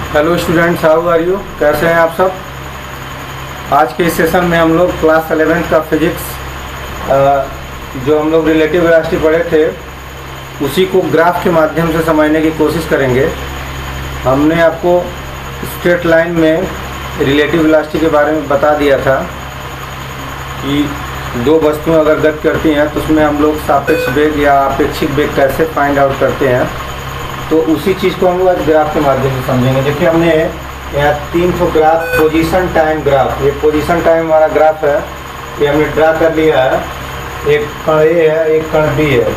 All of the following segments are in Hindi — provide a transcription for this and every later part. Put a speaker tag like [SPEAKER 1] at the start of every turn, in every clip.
[SPEAKER 1] Hello students, how are you? कैसे हैं आप सब? आज के इस सेशन में हम लोग क्लास 11th का फिजिक्स जो हम लोग रिलेटिव वेलोसिटी पढ़े थे उसी को ग्राफ के माध्यम से समझने की कोशिश करेंगे। हमने आपको स्ट्रेट लाइन में रिलेटिव वेलोसिटी के बारे में बता दिया था कि दो वस्तुएं अगर गति करती हैं तो उसमें हम लोग सापेक्ष वेग या अपेक्षिक वेग कैसे फाइंड आउट करते हैं, तो उसी चीज़ को हम लोग आज ग्राफ के माध्यम से समझेंगे। देखिए हमने यहाँ 3 ग्राफ, पोजीशन टाइम ग्राफ, ये पोजीशन टाइम हमारा ग्राफ है, ये हमने ड्रा कर लिया है। एक कण ए है, एक कण बी है।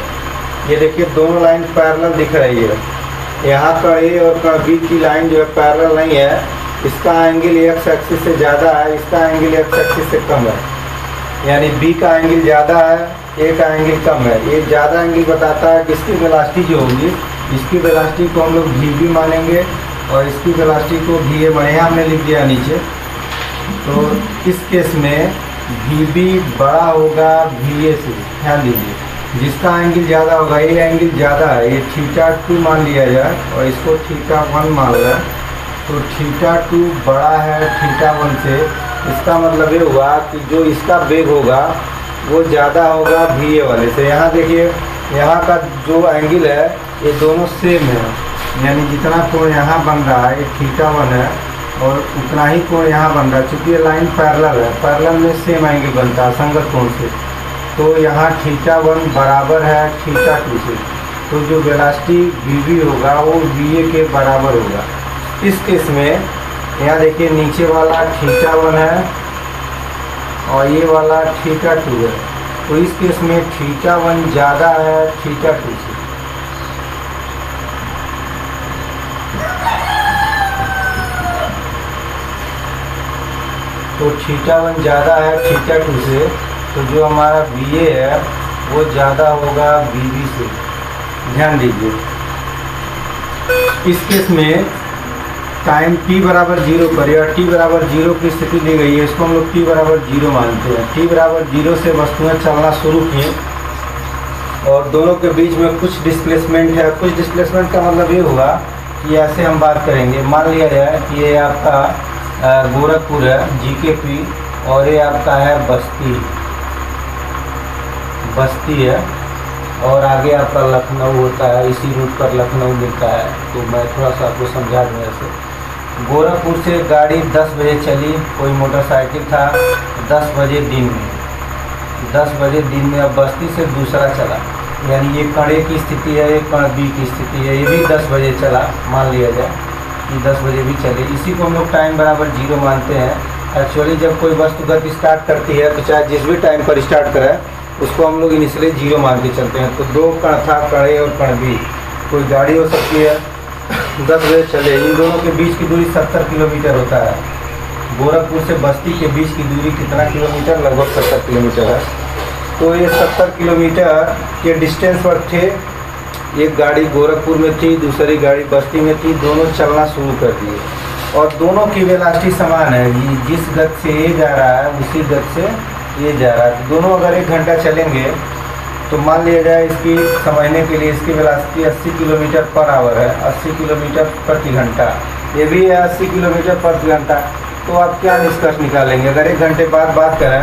[SPEAKER 1] ये देखिए दोनों लाइन पैरेलल दिख रही है। यहाँ कण ए और कण बी की लाइन जो है पैरेलल नहीं है, इसका एंगल एक्स एक्सिस से ज़्यादा है, इसका एंगल एक्स एक्सिस से कम है। यानी बी का एंगल ज़्यादा है, ए का एंगल कम है। ये ज़्यादा एंगल बताता है कि इसकी वेलोसिटी जो होगी, इसकी वेलोसिटी को हम लोग वी मानेंगे और इसकी वेलोसिटी को वी ए माने। हमने लिख दिया नीचे। तो इस केस में वी बी बड़ा होगा वी ए से। ध्यान दीजिए, जिसका एंगल ज़्यादा होगा, ये एंगल ज़्यादा है, ये θ2 मान लिया जाए और इसको θ1 मान लिया। तो θ2 बड़ा है θ1 से, इसका मतलब ये हुआ कि जो इसका वेग होगा वो ज़्यादा होगा वी ए वाले से। यहाँ देखिए, यहाँ का जो एंगल है ये दोनों सेम है, यानी जितना कोण यहाँ बन रहा है ये θ1 है और उतना ही कोण यहाँ बन रहा है। चूँकि ये लाइन पैरेलल है, पैरेलल में सेम एंगल बनता है संगत कोण से, तो यहाँ θ1 बराबर है θ2 से। तो जो वेलोसिटी वी होगा वो वी के बराबर होगा। इस केस में यहाँ देखिए नीचे वाला θ1 है और ये वाला θ2 है। तो इस केस में θ1 ज़्यादा है θ2 से। तो θ1 ज़्यादा है θ2 से, तो जो हमारा वी ए है वो ज़्यादा होगा वी बी से। ध्यान दीजिए, इस केस में टाइम t बराबर 0 पर या t बराबर 0 की स्थिति दी गई है, इसको हम लोग t बराबर 0 मानते हैं। t बराबर 0 से वस्तुएं चलना शुरू की और दोनों के बीच में कुछ डिस्प्लेसमेंट है। कुछ डिस्प्लेसमेंट का मतलब ये हुआ कि ऐसे हम बात करेंगे। मान लिया जाए कि ये आपका गोरखपुर है GKP और ये आपका है बस्ती है और आगे आपका लखनऊ होता है। इसी रूट पर लखनऊ मिलता है। तो मैं थोड़ा सा आपको समझा दूँ। ऐसे गोरखपुर से गाड़ी 10 बजे चली, कोई मोटरसाइकिल था 10 बजे दिन में, अब बस्ती से दूसरा चला, यानी ये कण ए की स्थिति है, ये कण बी की स्थिति है। ये भी 10 बजे चला, मान लिया जाए कि 10 बजे भी चले। इसी को हम लोग टाइम बराबर 0 मानते हैं। एक्चुअली जब कोई वस्तु गति स्टार्ट करती है तो चाहे जिस भी टाइम पर स्टार्ट करें उसको हम लोग इनिशियली 0 मान के चलते हैं। तो दो कण था, कण ए और कण बी। कोई गाड़ी हो सकती है 10 बजे चले, इन दोनों के बीच की दूरी 70 किलोमीटर होता है। गोरखपुर से बस्ती के बीच की दूरी कितना किलोमीटर? लगभग 70 किलोमीटर है। तो ये 70 किलोमीटर के डिस्टेंस पर थे। एक गाड़ी गोरखपुर में थी, दूसरी गाड़ी बस्ती में थी। दोनों चलना शुरू कर दिए और दोनों की वेलोसिटी समान है। जिस गति से ये जा रहा है उसी गति से ये जा रहा है। दोनों अगर 1 घंटा चलेंगे तो मान लिया जाए, इसकी समझने के लिए, इसकी वेलोसिटी 80 किलोमीटर पर आवर है, 80 किलोमीटर प्रति घंटा। ये भी है 80 किलोमीटर प्रति घंटा। तो आप क्या निष्कर्ष निकालेंगे? अगर 1 घंटे बाद बात करें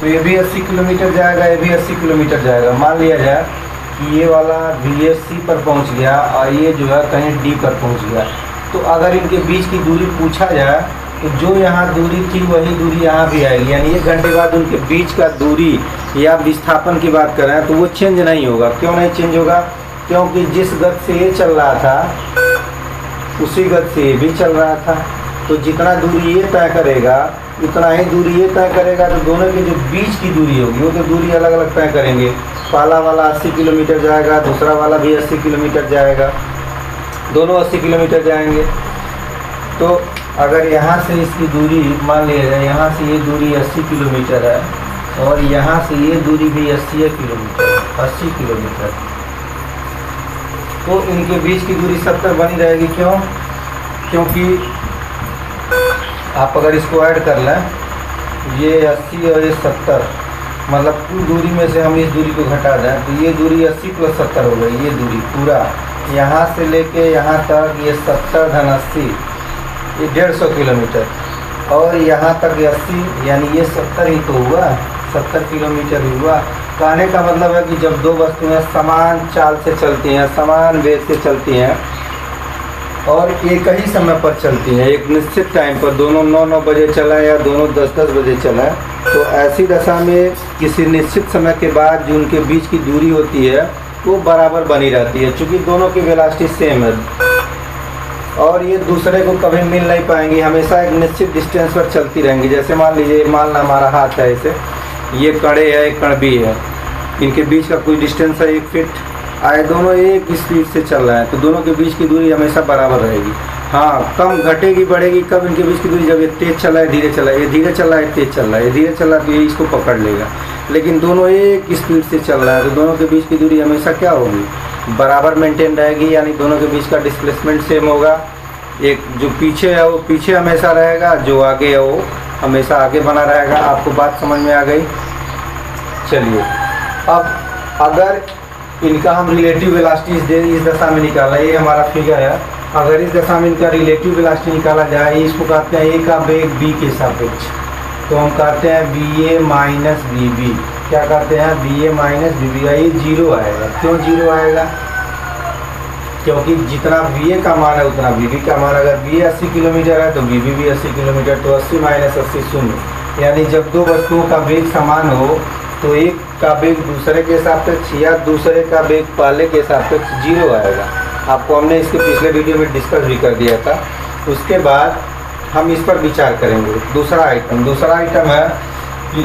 [SPEAKER 1] तो ये भी 80 किलोमीटर जाएगा, ये भी 80 किलोमीटर जाएगा। मान लिया जाए कि ये वाला वी सी पर पहुंच गया और ये जो है कहीं डी पर पहुंच गया। तो अगर इनके बीच की दूरी पूछा जाए तो जो यहाँ दूरी थी वही दूरी यहाँ भी आएगी। यानी 1 घंटे बाद उनके बीच का दूरी या विस्थापन की बात करें तो वो चेंज नहीं होगा। क्यों नहीं चेंज होगा? क्योंकि जिस गति से ये चल रहा था उसी गति से ये भी चल रहा था। तो जितना दूरी ये तय करेगा उतना ही दूरी ये तय करेगा। तो दोनों के जो बीच की दूरी होगी वो तो दूरी अलग अलग तय करेंगे। पहला वाला 80 किलोमीटर जाएगा, दूसरा वाला भी 80 किलोमीटर जाएगा, दोनों 80 किलोमीटर जाएंगे। तो अगर यहाँ से इसकी दूरी मान लिया जाए, यहाँ से ये दूरी 80 किलोमीटर है और यहाँ से ये दूरी भी 80 किलोमीटर, तो इनके बीच की दूरी 70 बनी रहेगी। क्यों? क्योंकि आप अगर इसको ऐड कर लें, ये 80 और ये 70, मतलब कुल दूरी में से हम इस दूरी को घटा दें तो ये दूरी 80 + 70 हो गई। ये दूरी पूरा यहाँ से लेके यहाँ तक ये 70 - 80 ये 150 किलोमीटर, और यहाँ तक 80, यानी ये 70 ही तो हुआ, 70 किलोमीटर ही हुआ। कहने का मतलब है कि जब दो वस्तुएं समान चाल से चलती हैं, समान वेग से चलती हैं और एक ही समय पर चलती हैं, एक निश्चित टाइम पर, दोनों 9-9 बजे चलाएं या दोनों 10-10 बजे चलाएं, तो ऐसी दशा में किसी निश्चित समय के बाद जो उनके बीच की दूरी होती है वो बराबर बनी रहती है, क्योंकि दोनों की वेलोसिटी सेम है और ये दूसरे को कभी मिल नहीं पाएंगी, हमेशा एक निश्चित डिस्टेंस पर चलती रहेंगी। जैसे मान लीजिए, मान लो हमारा हाथ है, इसे ये कड़े है, एक कण भी है, इनके बीच का कोई डिस्टेंस है 1 फीट, आए दोनों एक स्पीड से चल रहा है तो दोनों के बीच की दूरी हमेशा बराबर रहेगी। हाँ, कम घटेगी बढ़ेगी कब इनके बीच की दूरी, जब ये तेज़ चला है धीरे चला है, ये धीरे चल रहा है तेज़ चल रहा है, ये धीरे चल रहा है तो ये इसको पकड़ लेगा, लेकिन दोनों एक स्पीड से चल रहा है तो दोनों के बीच की दूरी हमेशा क्या होगी, बराबर मेंटेन रहेगी, यानी दोनों के बीच का डिस्प्लेसमेंट सेम होगा। एक जो पीछे है वो पीछे हमेशा रहेगा, जो आगे है वो हमेशा आगे बना रहेगा। आपको बात समझ में आ गई? चलिए, अब अगर इनका हम रिलेटिव वेलोसिटी इस दशा में निकाला, ये हमारा फिगर है, अगर इस दशा में इनका रिलेटिव वेलोसिटी निकाला जाए, इसको कहते हैं ए का वेग बी के सापेक्ष, तो हम कहते हैं बी ए माइनस बी बी, क्या कहते हैं बी ए माइनस बी बी, ये 0 आएगा। क्यों 0 आएगा? क्योंकि जितना बी ए का मान है उतना बी बी का मान, अगर बी ए 80 किलोमीटर है तो बी बी भी 80 किलोमीटर, तो 80 माइनस 80 0, यानी जब दो वस्तुओं का वेग समान हो तो एक का वेग दूसरे के सापेक्ष या दूसरे का वेग पहले के सापेक्ष 0 आएगा। आपको हमने इसके पिछले वीडियो में डिस्कस भी कर दिया था। उसके बाद हम इस पर विचार करेंगे। दूसरा आइटम है कि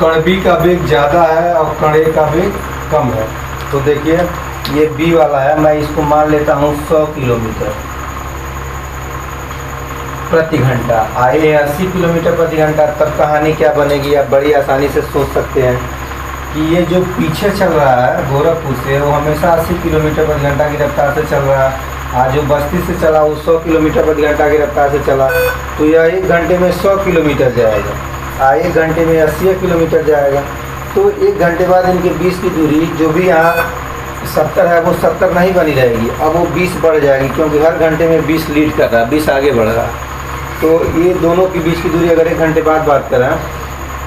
[SPEAKER 1] कण बी का वेग ज़्यादा है और कण ए का वेग कम है। तो देखिए, ये बी वाला है, मैं इसको मान लेता हूँ 100 किलोमीटर प्रति घंटा, आए 80 किलोमीटर प्रति घंटा, तब कहानी क्या बनेगी आप बड़ी आसानी से सोच सकते हैं कि ये जो पीछे चल रहा है गोरखपुर से, वो हमेशा 80 किलोमीटर प्रति घंटा की रफ्तार से चल रहा है, आज जो बस्ती से चला वो 100 किलोमीटर प्रति घंटा की रफ्तार से चला, तो यह 1 घंटे में 100 किलोमीटर जाएगा, 1 घंटे में 80 किलोमीटर जाएगा। तो 1 घंटे बाद इनके बीच की दूरी जो भी यहाँ 70 है वो 70 नहीं बनी रहेगी, अब वो 20 बढ़ जाएगी, क्योंकि हर घंटे में 20 लीड कर रहा है, 20 आगे बढ़ रहा है। तो ये दोनों के बीच की दूरी अगर 1 घंटे बाद बात करें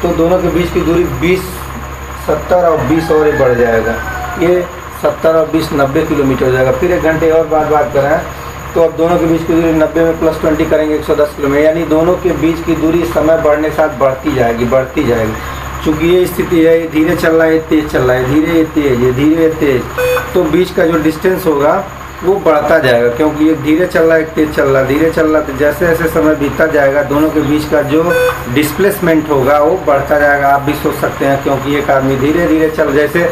[SPEAKER 1] तो दोनों के बीच की दूरी 20, 70 और 20 और बढ़ जाएगा, ये 70 और 20 90 किलोमीटर हो जाएगा। फिर 1 घंटे और बाद बात करें तो अब दोनों के बीच की दूरी 90 में प्लस 20 करेंगे 110 किलोमीटर, यानी दोनों के बीच की दूरी समय बढ़ने के साथ बढ़ती जाएगी। चूँकि ये स्थिति है, ये धीरे चल रहा है, तेज़ चल रहा है, धीरे ये तेज़, ये धीरे तेज़, तो बीच का जो डिस्टेंस होगा वो बढ़ता जाएगा, क्योंकि ये धीरे चल रहा है, तेज चल रहा है, धीरे चल रहा है, तो जैसे जैसे समय बीतता जाएगा दोनों के बीच का जो डिस्प्लेसमेंट होगा वो बढ़ता जाएगा। आप भी सोच सकते हैं, क्योंकि एक आदमी धीरे धीरे चल, जैसे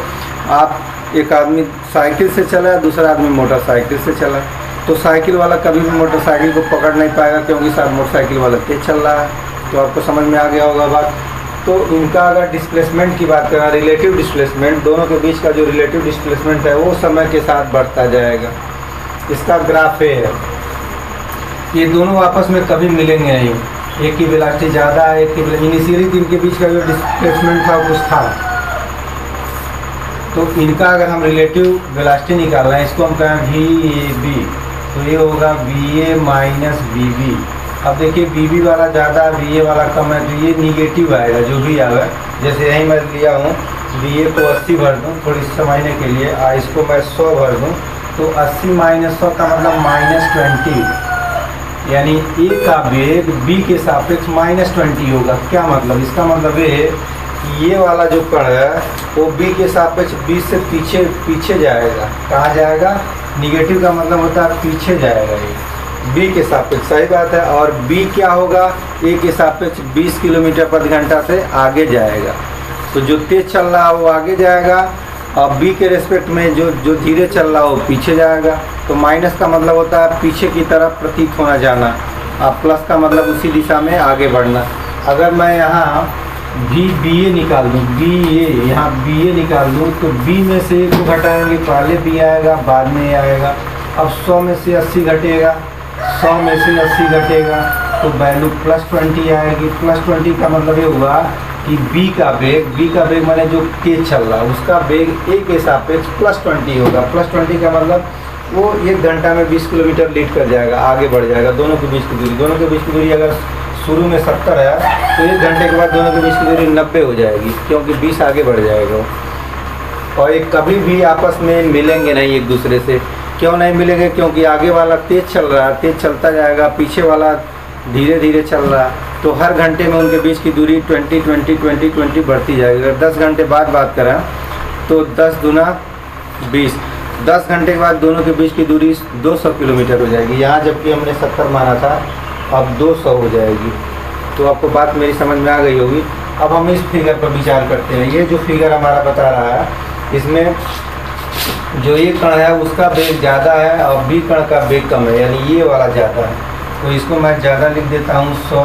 [SPEAKER 1] आप एक आदमी साइकिल से चला, दूसरा आदमी मोटरसाइकिल से चला, तो साइकिल वाला कभी भी मोटरसाइकिल को पकड़ नहीं पाएगा, क्योंकि साथ मोटरसाइकिल वाला तेज चल रहा है। तो आपको समझ में आ गया होगा बात। तो इनका अगर डिस्प्लेसमेंट की बात करें, रिलेटिव डिस्प्लेसमेंट, दोनों के बीच का जो रिलेटिव डिस्प्लेसमेंट है वो समय के साथ बढ़ता जाएगा। इसका ग्राफ है, ये दोनों आपस में कभी मिलेंगे नहीं, एक की वेलोसिटी ज़्यादा है, एक की इनिशियली इनके बीच का जो डिस्प्लेसमेंट था कुछ था, तो इनका अगर हम रिलेटिव वेलोसिटी निकाल रहे हैं, इसको हम कहें VAB, तो ये होगा VA माइनस VB। अब देखिए VB वाला ज़्यादा, VA वाला कम है, तो ये निगेटिव आएगा जो भी आएगा। जैसे यहीं मैं लिया हूँ, VA को 80 भर दूँ थोड़ी समझने के लिए, इसको मैं 100 भर दूँ, तो 80 माइनस 100 का मतलब -20, यानी ए का वेग बी के सापेक्ष -20 होगा। क्या मतलब? इसका मतलब ये है कि ये वाला जो कण है वो बी के सापेक्ष 20 से पीछे जाएगा। कहाँ जाएगा? निगेटिव का मतलब होता है पीछे जाएगा, ये बी के सापेक्ष, सही बात है। और बी क्या होगा? ए के सापेक्ष 20 किलोमीटर प्रति घंटा से आगे जाएगा। तो जो तेज चल रहा है वो आगे जाएगा, और बी के रेस्पेक्ट में जो धीरे चल रहा है वो पीछे जाएगा। तो माइनस का मतलब होता है पीछे की तरफ प्रतीत होना जाना, और प्लस का मतलब उसी दिशा में आगे बढ़ना। अगर मैं यहाँ बी ए निकाल दूँ, यहाँ बी ए निकाल दूँ, तो बी में से एक को घटाएंगे, पहले बी आएगा बाद में ए आएगा। अब 100 में से 80 घटेगा, 100 में से 80 घटेगा, तो वैल्यू +20 आएगी। +20 का मतलब ये हुआ कि बी का वेग मैंने जो तेज चल रहा है उसका वेग ए के सापेक्ष +20 होगा। +20 का मतलब वो 1 घंटा में 20 किलोमीटर लीड कर जाएगा, आगे बढ़ जाएगा। दोनों के बीच की दूरी, दोनों के बीच की दूरी अगर शुरू में 70 है तो 1 घंटे के बाद दोनों के बीच की दूरी 90 हो जाएगी, क्योंकि 20 आगे बढ़ जाएगा। और ये कभी भी आपस में मिलेंगे नहीं एक दूसरे से। क्यों नहीं मिलेंगे? क्योंकि आगे वाला तेज़ चल रहा है, तेज़ चलता जाएगा, पीछे वाला धीरे धीरे चल रहा है, तो हर घंटे में उनके बीच की दूरी 20 बढ़ती जाएगी। अगर 10 घंटे बाद बात करें तो 10 दूना 20, 10 घंटे के बाद दोनों के बीच की दूरी 200 किलोमीटर हो जाएगी। यहाँ जबकि हमने 70 माना था, अब 200 हो जाएगी। तो आपको बात मेरी समझ में आ गई होगी। अब हम इस फिगर पर विचार करते हैं। ये जो फिगर हमारा बता रहा है, इसमें जो ये कण है उसका वेग ज़्यादा है और बी कण का वेग कम है, यानी ये वाला ज़्यादा है। तो इसको मैं ज़्यादा लिख देता हूँ 100,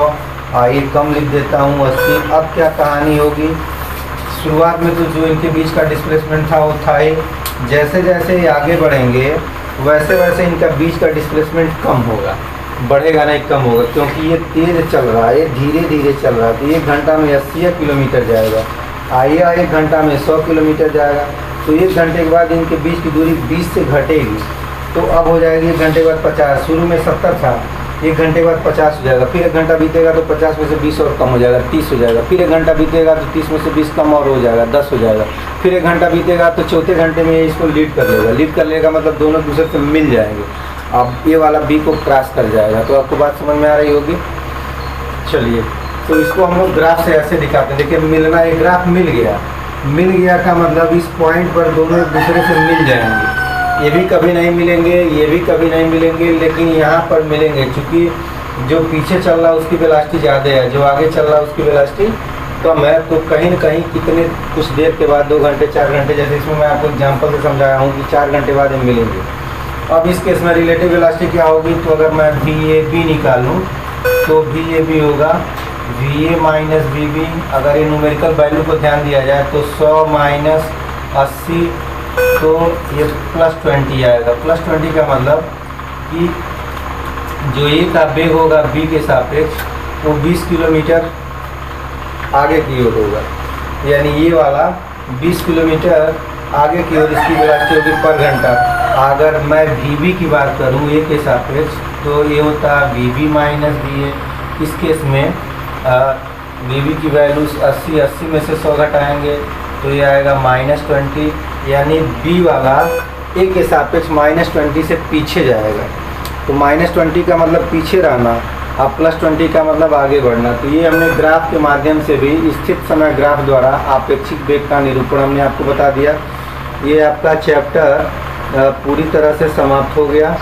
[SPEAKER 1] ये कम लिख देता हूँ 80। अब क्या कहानी होगी? शुरुआत में तो जो इनके बीच का डिस्प्लेसमेंट था वो था ही, जैसे जैसे ये आगे बढ़ेंगे वैसे वैसे इनका बीच का डिस्प्लेसमेंट कम होगा, बढ़ेगा नहीं, कम होगा, क्योंकि ये तेज़ चल रहा है, ये धीरे धीरे चल रहा है। तो 1 घंटा में 80 किलोमीटर जाएगा, आइए 1 घंटा में 100 किलोमीटर जाएगा। तो 1 घंटे के बाद इनके बीच की दूरी 20 से घटेगी, तो अब हो जाएगी 1 घंटे के बाद 50। शुरू में 70 था, 1 घंटे के बाद 50 हो जाएगा। फिर 1 घंटा बीतेगा तो 50 में से 20 और कम हो जाएगा, 30 हो जाएगा। फिर 1 घंटा बीतेगा तो 30 में से 20 कम और हो जाएगा, 10 हो जाएगा। फिर 1 घंटा बीतेगा तो चौथे घंटे में इसको लीड कर लेगा। लीड कर लेगा मतलब दोनों दूसरे से मिल जाएंगे। अब ये वाला बी को क्रॉस कर जाएगा। तो आपको बात समझ में आ रही होगी। चलिए, तो इसको हम लोग ग्राफ से ऐसे दिखाते हैं। देखिए, मिलना, एक ग्राफ मिल गया। मिल गया का मतलब इस पॉइंट पर दोनों एक दूसरे से मिल जाएंगे। ये भी कभी नहीं मिलेंगे, ये भी कभी नहीं मिलेंगे, लेकिन यहाँ पर मिलेंगे, क्योंकि जो पीछे चल रहा है उसकी वेलोसिटी ज़्यादा है, जो आगे चल रहा है उसकी वेलोसिटी कम है। तो कहीं न कहीं कितने कुछ देर के बाद, 2 घंटे 4 घंटे, जैसे इसमें मैं आपको एग्जाम्पल से समझाया हूँ कि 4 घंटे बाद हम मिलेंगे। अब इस केस में रिलेटिव वेलोसिटी क्या होगी? तो अगर मैं VAB निकालूँ तो VAB होगा VA माइनस VB। अगर ये न्यूमेरिकल वैल्यू को ध्यान दिया जाए तो 100 माइनस 80, तो ये +20 आएगा। +20 का मतलब कि जो ए का वेग होगा बी के सापेक्ष वो 20 किलोमीटर आगे की ओर होगा, यानी ये वाला 20 किलोमीटर आगे की ओर इसकी वेलोसिटी होगी पर घंटा। अगर मैं VB की बात करूँ ए के सापेक्ष, तो ये होता है VB माइनस VA। इस केस में VB की वैल्यू 80 में से 100 घटाएंगे तो ये आएगा -20, यानी B वाला A के सापेक्ष -20 से पीछे जाएगा। तो -20 का मतलब पीछे रहना, अब +20 का मतलब आगे बढ़ना। तो ये हमने ग्राफ के माध्यम से भी, स्थित समय ग्राफ द्वारा आपेक्षिक वेग का निरूपण हमने आपको बता दिया। ये आपका चैप्टर पूरी तरह से समाप्त हो गया।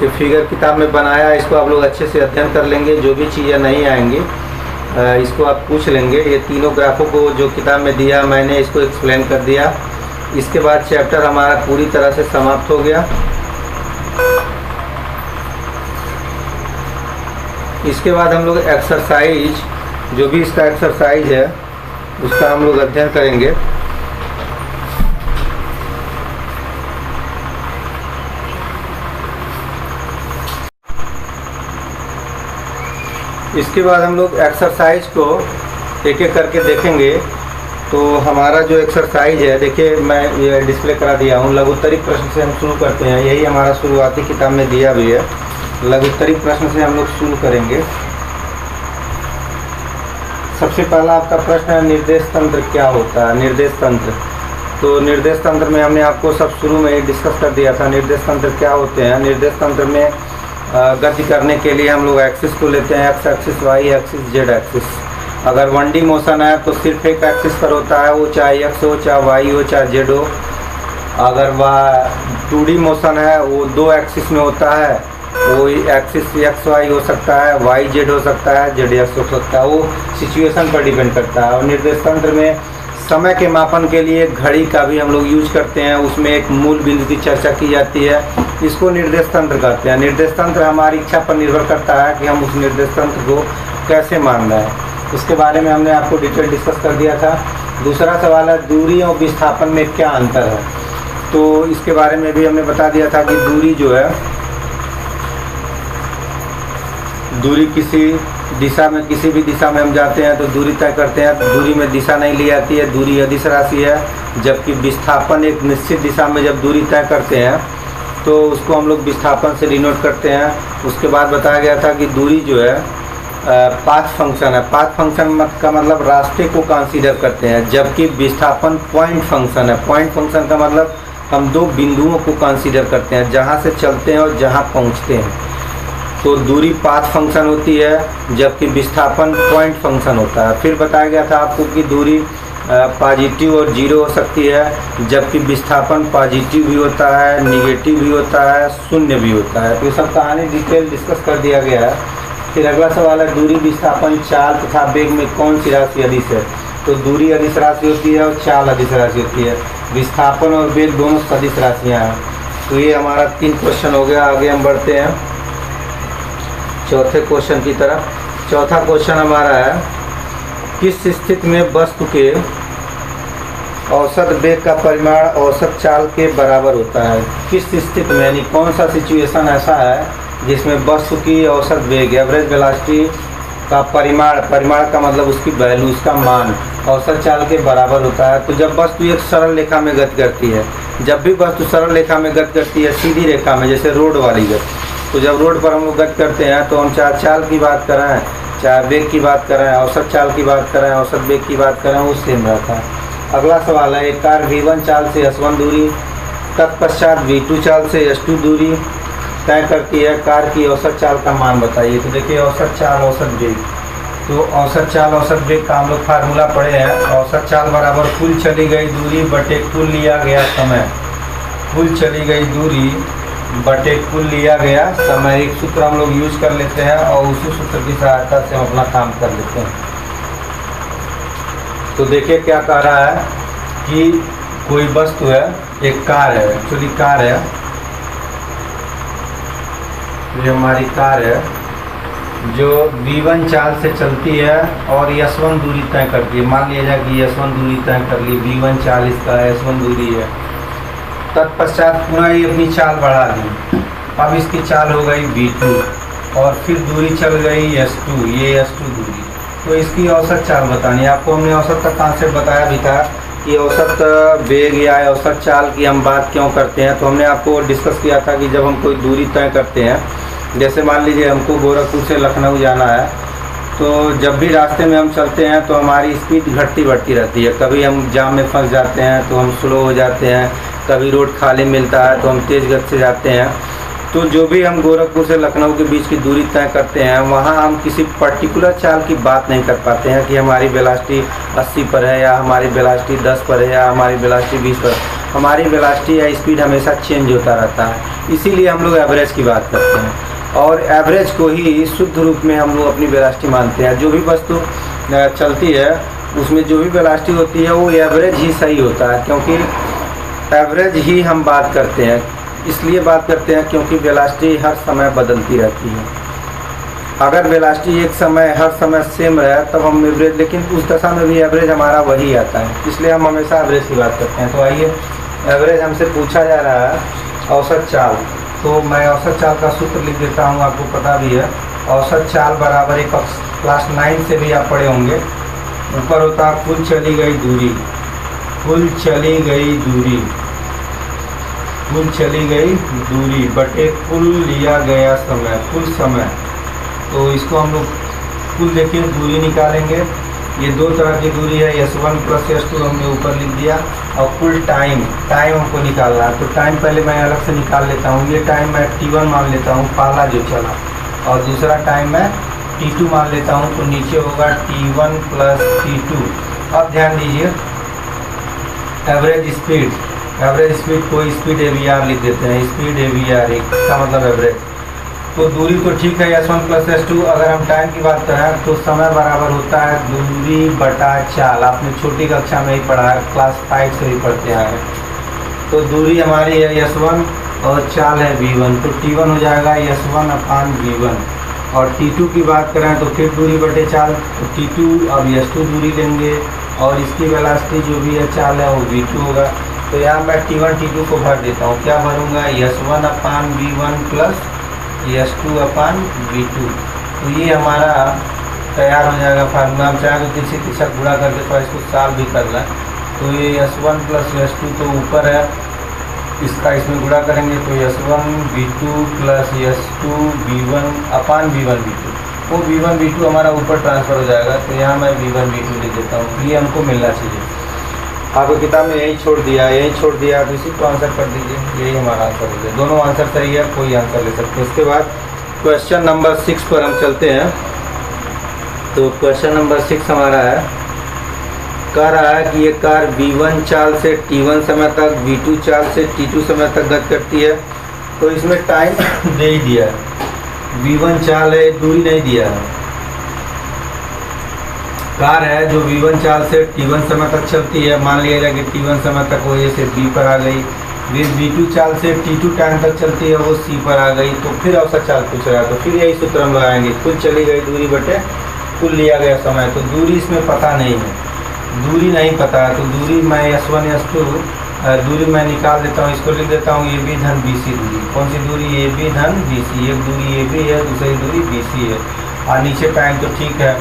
[SPEAKER 1] ये फिगर किताब में बनाया, इसको आप लोग अच्छे से अध्ययन कर लेंगे। जो भी चीज़ें नहीं आएंगी इसको आप पूछ लेंगे। ये तीनों ग्राफों को जो किताब में दिया मैंने इसको एक्सप्लेन कर दिया। इसके बाद चैप्टर हमारा पूरी तरह से समाप्त हो गया। इसके बाद हम लोग एक्सरसाइज, जो भी इसका एक्सरसाइज है उसका हम लोग अध्ययन करेंगे। इसके बाद हम लोग एक्सरसाइज को एक एक करके देखेंगे। तो हमारा जो एक्सरसाइज है, देखिए मैं ये डिस्प्ले करा दिया हूँ। लघुत्तरिक प्रश्न से हम शुरू करते हैं, यही हमारा शुरुआती किताब में दिया भी है। लघुत्तरिक प्रश्न से हम लोग शुरू करेंगे। सबसे पहला आपका प्रश्न है, निर्देश तंत्र क्या होता है? निर्देश तंत्र, तो निर्देश तंत्र में हमने आपको सब शुरू में ही डिस्कस कर दिया था। निर्देश तंत्र क्या होते हैं? निर्देश तंत्र में गति करने के लिए हम लोग एक्सिस को लेते हैं, X axis, Y axis, Z axis. अगर 1D मोशन है तो सिर्फ एक एक्सिस पर होता है, वो चाहे एक्स हो, चाहे वाई हो, चाहे जेड हो। अगर वह 2D मोशन है वो 2 एक्सिस में होता है, वो एक्सिस एक्स वाई हो सकता है, वाई जेड हो सकता है, जेड एक्स हो सकता है। वो सिचुएशन पर डिपेंड करता है। और निर्देश तंत्र में समय के मापन के लिए घड़ी का भी हम लोग यूज करते हैं। उसमें एक मूल बिंदु की चर्चा की जाती है, इसको निर्देश तंत्र कहते हैं। निर्देश तंत्र हमारी इच्छा पर निर्भर करता है कि हम उस निर्देश तंत्र को कैसे मान रहे हैं। उसके बारे में हमने आपको डिटेल डिस्कस कर दिया था। दूसरा सवाल है, दूरी और विस्थापन में क्या अंतर है? तो इसके बारे में भी हमने बता दिया था कि दूरी जो है, दूरी किसी दिशा में किसी भी दिशा में हम जाते हैं तो दूरी तय करते हैं, दूरी में दिशा नहीं ली जाती है, दूरी अदिश राशि है। जबकि विस्थापन एक निश्चित दिशा में जब दूरी तय करते हैं तो उसको हम लोग विस्थापन से डिनोट करते हैं। उसके बाद बताया गया था कि दूरी जो है पाथ फंक्शन है। पाथ फंक्शन का मतलब रास्ते को कंसीडर करते हैं, जबकि विस्थापन पॉइंट फंक्शन है। पॉइंट फंक्शन का मतलब हम दो बिंदुओं को कंसीडर करते हैं, जहाँ से चलते हैं और जहाँ पहुँचते हैं। तो दूरी पाथ फंक्शन होती है, जबकि विस्थापन पॉइंट फंक्शन होता है। फिर बताया गया था आपको कि दूरी पॉजिटिव और जीरो हो सकती है, जबकि विस्थापन पॉजिटिव भी होता है, निगेटिव भी होता है, शून्य भी होता है। तो ये सब कहानी डिटेल डिस्कस कर दिया गया है। फिर अगला सवाल है, दूरी, विस्थापन, चाल तथा वेग में कौन सी राशि अदिश है? तो दूरी अदिश राशि होती है और चाल अदिश राशि होती है। विस्थापन और वेग दोनों सदिश राशियाँ हैं। तो ये हमारा 3 क्वेश्चन हो गया। आगे हम बढ़ते हैं चौथे क्वेश्चन की तरफ। चौथा क्वेश्चन हमारा है, किस स्थिति में वस्तु के औसत वेग का परिमाण औसत चाल के बराबर होता है? किस स्थिति में, यानी कौन सा सिचुएशन ऐसा है जिसमें वस्तु की औसत वेग, एवरेज वेलोसिटी का परिमाण का मतलब उसकी वैल्यू, उसका मान औसत चाल के बराबर होता है? तो जब वस्तु एक सरल रेखा में गति करती है, जब भी वस्तु सरल रेखा में गति करती है, सीधी रेखा में, जैसे रोड वाली गति, तो जब रोड पर हम लोग गति करते हैं तो हम चाहे चाल की बात करें, चाहे वेग की बात करें, औसत चाल की बात करें, औसत वेग की बात करें, वो सेम रहता है। अगला सवाल है, एक कार V1 चाल से S1 दूरी, तत्पश्चात V2 चाल से S2 दूरी तय करती है, कार की औसत चाल का मान बताइए। तो देखिए, औसत चाल औसत वेग, तो औसत चाल औसत वेग का हम लोग फार्मूला पढ़े हैं। औसत चाल बराबर कुल चली गई दूरी बटे कुल लिया गया समय। कुल चली गई दूरी बटे कुल लिया गया समय, एक सूत्र हम लोग यूज कर लेते हैं और उसी सूत्र की सहायता से हम अपना काम कर लेते हैं। तो देखिए क्या कह रहा है कि कोई वस्तु है, एक कार है, एक्चुअली कार है, ये हमारी कार है जो V1 चाल से चलती है और S1 दूरी तय करती है। मान लिया जाए कि S1 दूरी तय कर ली, V1 चाल इसका है, S1 दूरी है। तत्पश्चात पुनः ये अपनी चाल बढ़ा दी, अब इसकी चाल हो गई V2 और फिर दूरी चल गई S2, ये S2 दूरी। तो इसकी औसत चाल बतानी है आपको। हमने औसत का कॉन्सेप्ट बताया भी था कि औसत वेग या औसत चाल की हम बात क्यों करते हैं। तो हमने आपको डिस्कस किया था कि जब हम कोई दूरी तय करते हैं, जैसे मान लीजिए हमको गोरखपुर से लखनऊ जाना है, तो जब भी रास्ते में हम चलते हैं तो हमारी स्पीड घटती बढ़ती रहती है। कभी हम जाम में फंस जाते हैं तो हम स्लो हो जाते हैं, कभी रोड खाली मिलता है तो हम तेज़ गति से जाते हैं। तो जो भी हम गोरखपुर से लखनऊ के बीच की दूरी तय करते हैं, वहाँ हम किसी पर्टिकुलर चाल की बात नहीं कर पाते हैं कि हमारी वेलोसिटी 80 पर है या हमारी वेलोसिटी 10 पर है या हमारी वेलोसिटी 20 पर। हमारी वेलोसिटी या स्पीड हमेशा चेंज होता रहता है, इसीलिए हम लोग एवरेज की बात करते हैं और एवरेज को ही शुद्ध रूप में हम लोग अपनी वेलोसिटी मानते हैं। जो भी वस्तु चलती है उसमें जो भी वेलोसिटी होती है वो एवरेज ही सही होता है, क्योंकि एवरेज ही हम बात करते हैं। इसलिए बात करते हैं क्योंकि वेलोसिटी हर समय बदलती रहती है। अगर वेलोसिटी एक समय हर समय सेम रहे तब हम एवरेज, लेकिन उस दशा में भी एवरेज हमारा वही आता है, इसलिए हम हमेशा एवरेज की बात करते हैं। तो आइए, एवरेज हमसे पूछा जा रहा है औसत चाल, तो मैं औसत चाल का सूत्र लिख देता हूँ, आपको पता भी है। औसत चाल बराबर एक क्लास 9 से भी आप पढ़े होंगे, ऊपर होता है कुल चली गई दूरी, कुल चली गई दूरी, कुल चली गई दूरी बटे कुल लिया गया समय, कुल समय। तो इसको हम लोग कुल देखिए दूरी निकालेंगे, ये दो तरह की दूरी है, S1 प्लस S2 हमने ऊपर लिख दिया। और कुल टाइम हमको निकालना है, तो टाइम पहले मैं अलग से निकाल लेता हूँ। ये टाइम मैं T1 मान लेता हूँ, पहला जो चला, और दूसरा टाइम मैं T2 मान लेता हूँ। तो नीचे होगा T1 प्लस T2। अब ध्यान दीजिए, एवरेज स्पीड कोई स्पीड AVR लिख देते हैं, स्पीड AVR का मतलब एवरेज। तो दूरी तो ठीक है S1 प्लस S2। अगर हम टाइम की बात करें तो समय बराबर होता है दूरी बटा चाल। आपने छोटी कक्षा में ही पढ़ा है, क्लास 5 से ही पढ़ते आए हैं। तो दूरी हमारी है S1 और चाल है V1, तो T1 हो जाएगा S1/V1। और T2 की बात करें तो फिर दूरी बटे चाल, तो T2 अब S2 दूरी लेंगे और इसकी वेलोसिटी जो भी है चाल है वो V2 होगा। तो यहाँ मैं T1 T2 को भर देता हूँ, क्या भरूँगा S1/V1 प्लस S2/V2। तो ये हमारा तैयार हो जाएगा फार्मूला। हम चाहें तो किसी के साथ गुणा करके थोड़ा इसको सॉल्व भी कर लें। तो ये S1 + S2 तो ऊपर है, इसका इसमें गुणा करेंगे तो S1 V2 + S2 V1 अपान V1 V2, वो V1 V2 हमारा ऊपर ट्रांसफ़र हो जाएगा। तो यहाँ मैं V1 V2 लिख देता हूँ, ये हमको मिलना चाहिए। आपको किताब में यही छोड़ दिया, तो इसी को आंसर कर दीजिए, यही हमारा आंसर हो गया। दोनों आंसर सही है, कोई आंसर ले सकते हैं। इसके बाद क्वेश्चन नंबर 6 पर हम चलते हैं। तो क्वेश्चन नंबर 6 हमारा है, कह रहा है कि ये कार V1 चाल से T1 समय तक, V2 चाल से T2 समय तक गति करती है। तो इसमें टाइम दे ही दिया है, V1 चाल है, दूरी नहीं दिया है। कार है जो V1 चाल से T1 समय तक चलती है, मान लिया जाए कि T1 समय तक वो से B पर आ गई। V2 चाल से T2 टाइम तक चलती है, वो C पर आ गई। तो फिर औसत चाल पूछ रहा है, तो फिर यही सूत्र हम लगाएंगे, कुल चली गई दूरी बटे कुल लिया गया समय। तो दूरी इसमें पता नहीं है, दूरी नहीं पता है, तो दूरी मैं S1 S2 दूरी मैं निकाल देता हूँ, इसको लिख देता हूँ AB धन BC दूरी। कौन सी दूरी? AB धन BC। एक दूरी AB है, दूसरी दूरी BC है, और नीचे टाइम तो ठीक है,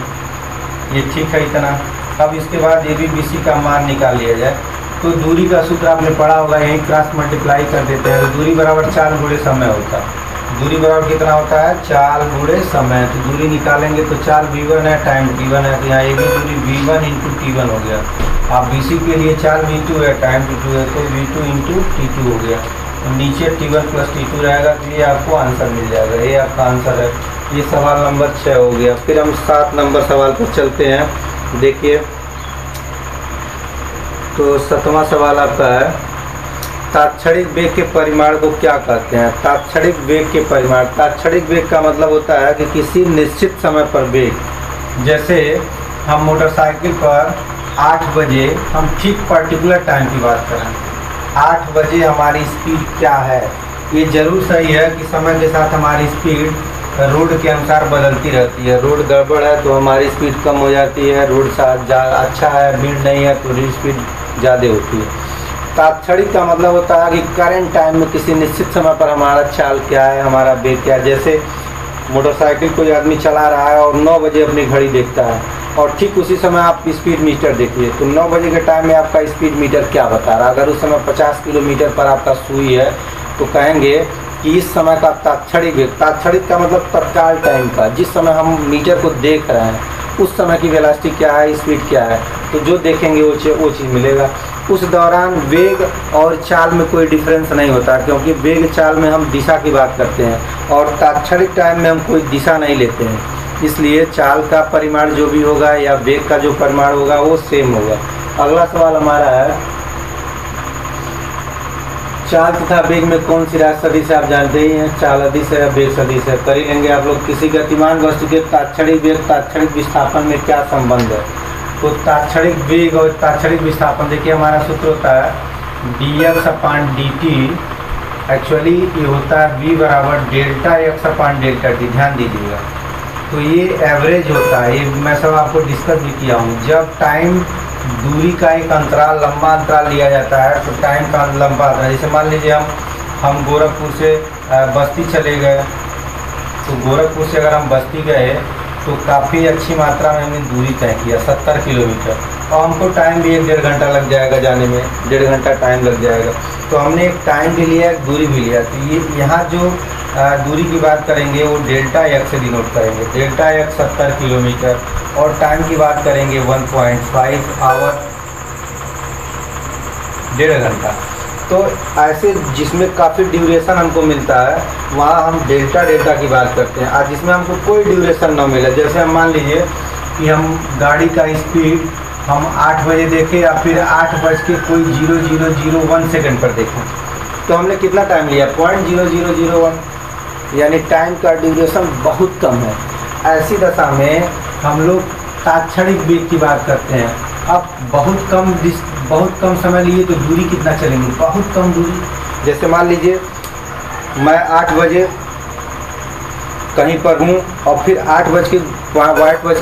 [SPEAKER 1] ये ठीक है इतना। अब इसके बाद AB BC का मान निकाल लिया जाए। तो दूरी का सूत्र आपने पढ़ा होगा, यहीं क्रॉस मल्टीप्लाई कर देते हैं। तो दूरी बराबर चाल गुणे समय होता है। दूरी बराबर कितना होता है? चाल गुणे समय। तो दूरी निकालेंगे तो चाल V1 है, टाइम T1 है, तो यहाँ AB दूरी V1 × T1 हो गया। आप BC के लिए चाल V2 है, टाइम T2 है, तो V2 × T2 हो गया। तो नीचे T1 + T2 रहेगा, तो ये आपको आंसर मिल जाएगा, ये आपका आंसर है। ये सवाल नंबर 6 हो गया। फिर हम 7 नंबर सवाल पर चलते हैं। देखिए, तो 7वां सवाल आपका है, तात्क्षणिक वेग के परिमाण को क्या कहते हैं? तात्क्षणिक वेग के परिमाण, तात्क्षणिक वेग का मतलब होता है कि किसी निश्चित समय पर वेग, जैसे हम मोटरसाइकिल पर 8 बजे, हम ठीक पर्टिकुलर टाइम की बात करें, 8 बजे हमारी स्पीड क्या है? ये जरूर सही है कि समय के साथ हमारी स्पीड रोड के अनुसार बदलती रहती है। रोड गड़बड़ है तो हमारी स्पीड कम हो जाती है, रोड अच्छा है, भीड़ नहीं है तो स्पीड ज़्यादा होती है। तात्क्षणिक का मतलब होता है कि करंट टाइम में किसी निश्चित समय पर हमारा चाल क्या है, हमारा वेग क्या है। जैसे मोटरसाइकिल कोई आदमी चला रहा है और 9 बजे अपनी घड़ी देखता है, और ठीक उसी समय आप स्पीड मीटर देखिए, तो 9 बजे के टाइम में आपका स्पीड मीटर क्या बता रहा है? अगर उस समय 50 किलोमीटर पर आपका सुई है, तो कहेंगे कि इस समय का तात्क्षणिक वेग, तात्क्षणिक का मतलब तत्काल टाइम का, जिस समय हम मीटर को देख रहे हैं उस समय की वेलोसिटी क्या है, स्पीड क्या है, तो जो देखेंगे वो चीज़ मिलेगा। उस दौरान वेग और चाल में कोई डिफरेंस नहीं होता, क्योंकि वेग चाल में हम दिशा की बात करते हैं और तात्क्षणिक टाइम में हम कोई दिशा नहीं लेते हैं। इसलिए चाल का परिमाण जो भी होगा या वेग का जो परिमाण होगा वो सेम होगा। अगला सवाल हमारा है, चाल तथा वेग में कौन सी राशि सदिश है? आप जानते ही हैं, चाल अदिश है या वेग सदिश है। कर ही लेंगे आप लोग। किसी गतिमान वस्तु के तात्क्षणिक वेग, तात्क्षणिक विस्थापन में क्या संबंध है? तो तात्क्षणिक वेग और तात्क्षणिक विस्थापन, देखिए हमारा सूत्र होता है dx/dt। एक्चुअली ये होता है v = Δx/Δt। ध्यान दीजिएगा, तो ये एवरेज होता है, ये मैं सब आपको डिस्कस भी किया हूँ। जब टाइम दूरी का एक अंतराल, लंबा अंतराल लिया जाता है, तो टाइम का लंबा अंतराल, जैसे मान लीजिए हम गोरखपुर से बस्ती चले गए, तो गोरखपुर से अगर हम बस्ती गए तो काफ़ी अच्छी मात्रा में हमने दूरी तय किया, 70 किलोमीटर, और हमको टाइम भी 1-1.5 घंटा लग जाएगा जाने में, 1.5 घंटा टाइम लग जाएगा। तो हमने एक टाइम भी लिया, एक दूरी भी लिया। तो ये यहाँ जो दूरी की बात करेंगे वो Δx से डिनोट करेंगे, Δx 70 किलोमीटर, और टाइम की बात करेंगे 1.5 आवर, 1.5 घंटा। तो ऐसे जिसमें काफ़ी ड्यूरेशन हमको मिलता है, वहाँ हम डेल्टा की बात करते हैं। आज जिसमें हमको कोई ड्यूरेशन ना मिले, जैसे हम मान लीजिए कि हम गाड़ी का स्पीड हम 8 बजे देखें या फिर 8:00.0001 सेकंड पर देखें, तो हमने कितना टाइम लिया? 0.0001, यानी टाइम का ड्यूरेशन बहुत कम है। ऐसी दशा में हम लोग तात्क्षणिक वेग की बात करते हैं। अब बहुत कम समय लिए तो दूरी कितना चलेंगे? बहुत कम दूरी। जैसे मान लीजिए मैं 8 बजे कहीं पर हूँ और फिर 8 बज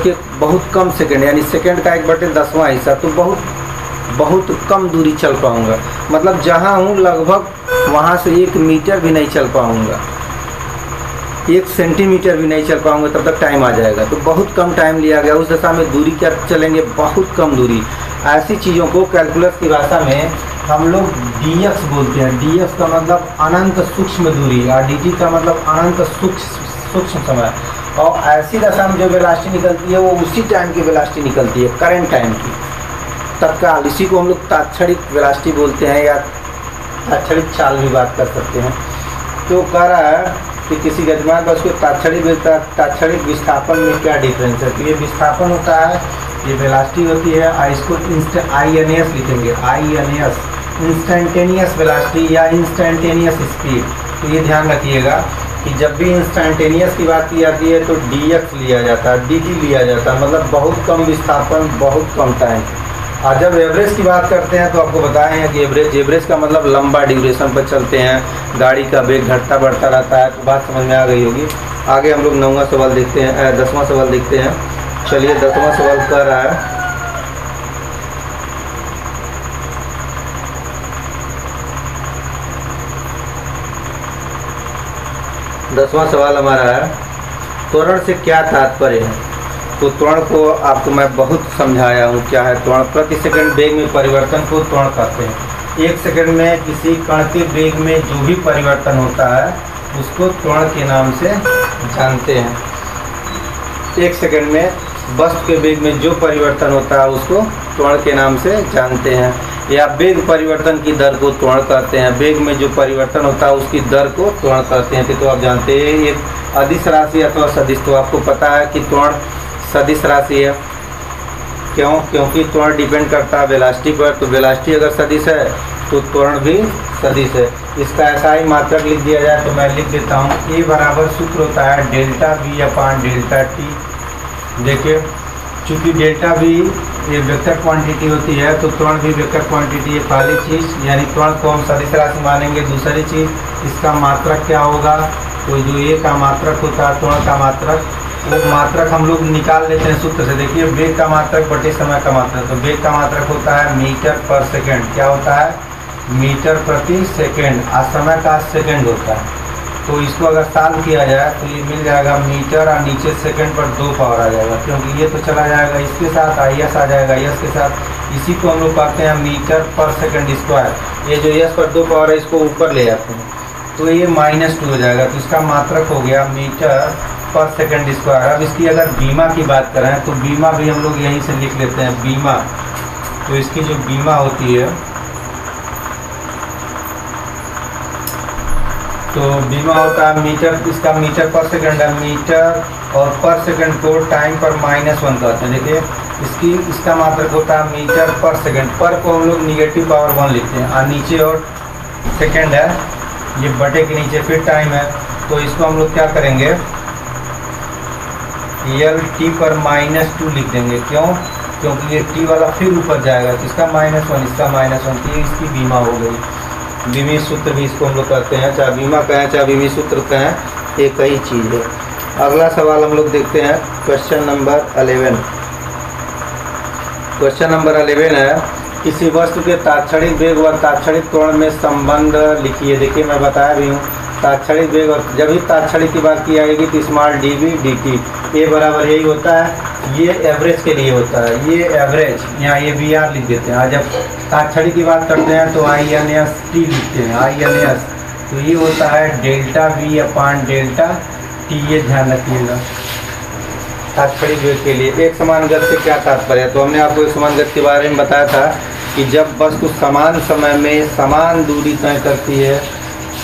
[SPEAKER 1] के बहुत कम सेकंड, यानी सेकंड का 1/10वां हिस्सा, तो बहुत कम दूरी चल पाऊँगा। मतलब जहाँ हूँ लगभग वहाँ से 1 मीटर भी नहीं चल पाऊँगा। 1 सेंटीमीटर भी नहीं चल पाऊंगा तब तक टाइम आ जाएगा। तो बहुत कम टाइम लिया गया, उस दशा में दूरी क्या चलेंगे, बहुत कम दूरी। ऐसी चीज़ों को कैलकुलस की भाषा में हम लोग dx बोलते हैं। dx का मतलब अनंत सूक्ष्म दूरी और dt का मतलब अनंत सूक्ष्म समय। और ऐसी दशा में जो वेलोसिटी निकलती है वो उसी टाइम की वेलोसिटी निकलती है, करंट टाइम की, तत्काल। इसी को हम लोग तात्क्षणिक वेलोसिटी बोलते हैं या तात्क्षणिक चाल भी बात कर सकते हैं। तो कह रहा है कि किसी गतिमान बस को तात्क्षणिक विस्थापन में क्या डिफरेंस है। तो ये विस्थापन होता है, ये वेलोसिटी होती है, इसको INS लिखेंगे, INS इंस्टेंटेनियस वेलोसिटी या इंस्टेंटेनियस स्पीड। तो ये ध्यान रखिएगा कि जब भी इंस्टेंटेनियस की बात की जाती है तो dx लिया जाता है, dt लिया जाता है, मतलब बहुत कम विस्थापन, बहुत कम टाइम। और जब एवरेज की बात करते हैं तो आपको बताए हैं कि एवरेज का मतलब लंबा ड्यूरेशन पर चलते हैं, गाड़ी का वेग घटता बढ़ता रहता है। तो बात समझ में आ गई होगी। आगे हम लोग 9वां सवाल देखते हैं, 10वां सवाल देखते हैं। चलिए 10वां सवाल कह रहा है, दसवां सवाल हमारा है, त्वरण से क्या तात्पर्य है। तो त्वरण को आपको मैं बहुत समझाया हूँ क्या है त्वरण। प्रति सेकंड वेग में परिवर्तन को त्वरण कहते हैं। 1 सेकंड में किसी कण के वेग में जो भी परिवर्तन होता है उसको त्वरण के नाम से जानते हैं। 1 सेकंड में वस्तु के वेग में जो परिवर्तन होता है उसको त्वरण के नाम से जानते हैं। या वेग परिवर्तन की दर को त्वरण कहते हैं। वेग में जो परिवर्तन होता है उसकी दर को त्वरण कहते हैं। तो आप जानते हैं एक अदिश राशि अथवा सदिश। तो आपको पता है कि त्वरण सदिश राशि है। क्यों? क्योंकि त्वरण डिपेंड करता है वेलोसिटी पर। तो वेलोसिटी अगर सदिश है तो त्वरण भी सदिश है। इसका ऐसा ही मात्रक लिख दिया जाए तो मैं लिख देता हूँ, ए बराबर सूत्र होता है delta V upon delta T. देखिए, चूँकि डेल्टा वी ये वेक्टर क्वांटिटी होती है तो त्वरण भी वेक्टर क्वांटिटी है। पहली चीज़ यानी त्वरण को हम सदिश राशि मानेंगे। दूसरी चीज़, इसका मात्रक क्या होगा। तो जो ए का मात्रक होता है त्वरण का मात्रक, वो मात्रक हम लोग निकाल लेते हैं सूत्र से। देखिए, वेग का मात्रक बटे समय का मात्रक। तो वेग का मात्रक होता है मीटर पर सेकेंड। क्या होता है? मीटर प्रति सेकेंड। और समय का सेकेंड होता है। तो इसको अगर सॉल्व किया जाए तो ये मिल जाएगा मीटर और नीचे सेकंड पर 2 पावर आ जाएगा, क्योंकि ये तो चला जाएगा इसके साथ, IS आ जाएगा यस के साथ। इसी को हम लोग कहते हैं मीटर पर सेकंड स्क्वायर। ये जो यस पर 2 पावर है इसको ऊपर ले जाते हैं तो ये -2 हो जाएगा। तो इसका मात्रक हो गया मीटर पर सेकंड स्क्वायर। अब इसकी अगर बीमा की बात करें तो बीमा भी हम लोग यहीं से लिख लेते हैं, बीमा। तो इसकी जो बीमा होती है तो बीमा होता है मीटर, इसका मीटर पर सेकंड है। मीटर और पर सेकंड को टाइम पर -1 कहते हैं। देखिए, इसका मात्रक होता है मीटर पर सेकंड। पर को हम लोग नेगेटिव पावर 1 लिखते हैं और नीचे और सेकंड है, ये बटे के नीचे फिर टाइम है। तो इसको हम लोग क्या करेंगे, LT पर -2 लिख देंगे। क्यों? क्योंकि ये T वाला फिर ऊपर जाएगा तो इसका -1, इसका -1। तो इसकी बीमा हो गई। बीमी सूत्र भी इसको हम लोग कहते हैं, चाहे बीमा कहें चाहे बीमी सूत्र कहें, एक ही चीज़ है। अगला सवाल हम लोग देखते हैं, क्वेश्चन नंबर 11। क्वेश्चन नंबर 11 है, किसी वस्तु के तात्क्षणिक वेग व तात्क्षणिक त्वरण में संबंध लिखिए। देखिए, मैं बताया भी हूँ तात्क्षणिक वेग, और जब भी तात्क्षणिक की बात की जाएगी तो स्मॉल dv dt ए बराबर यही होता है। ये एवरेज के लिए होता है, ये एवरेज, यहाँ ये VR लिख देते हैं। और जब तात्क्षणिक की बात करते हैं तो INS T लिखते हैं, INS। तो ये होता है डेल्टा V अपान डेल्टा T। ये ध्यान रखिएगा तात्क्षणिक वेग के लिए। एक समान गति से क्या तात्पर्य है। तो हमने आपको एक समान गति के बारे में बताया था कि जब वस्तु समान समय में समान दूरी तय करती है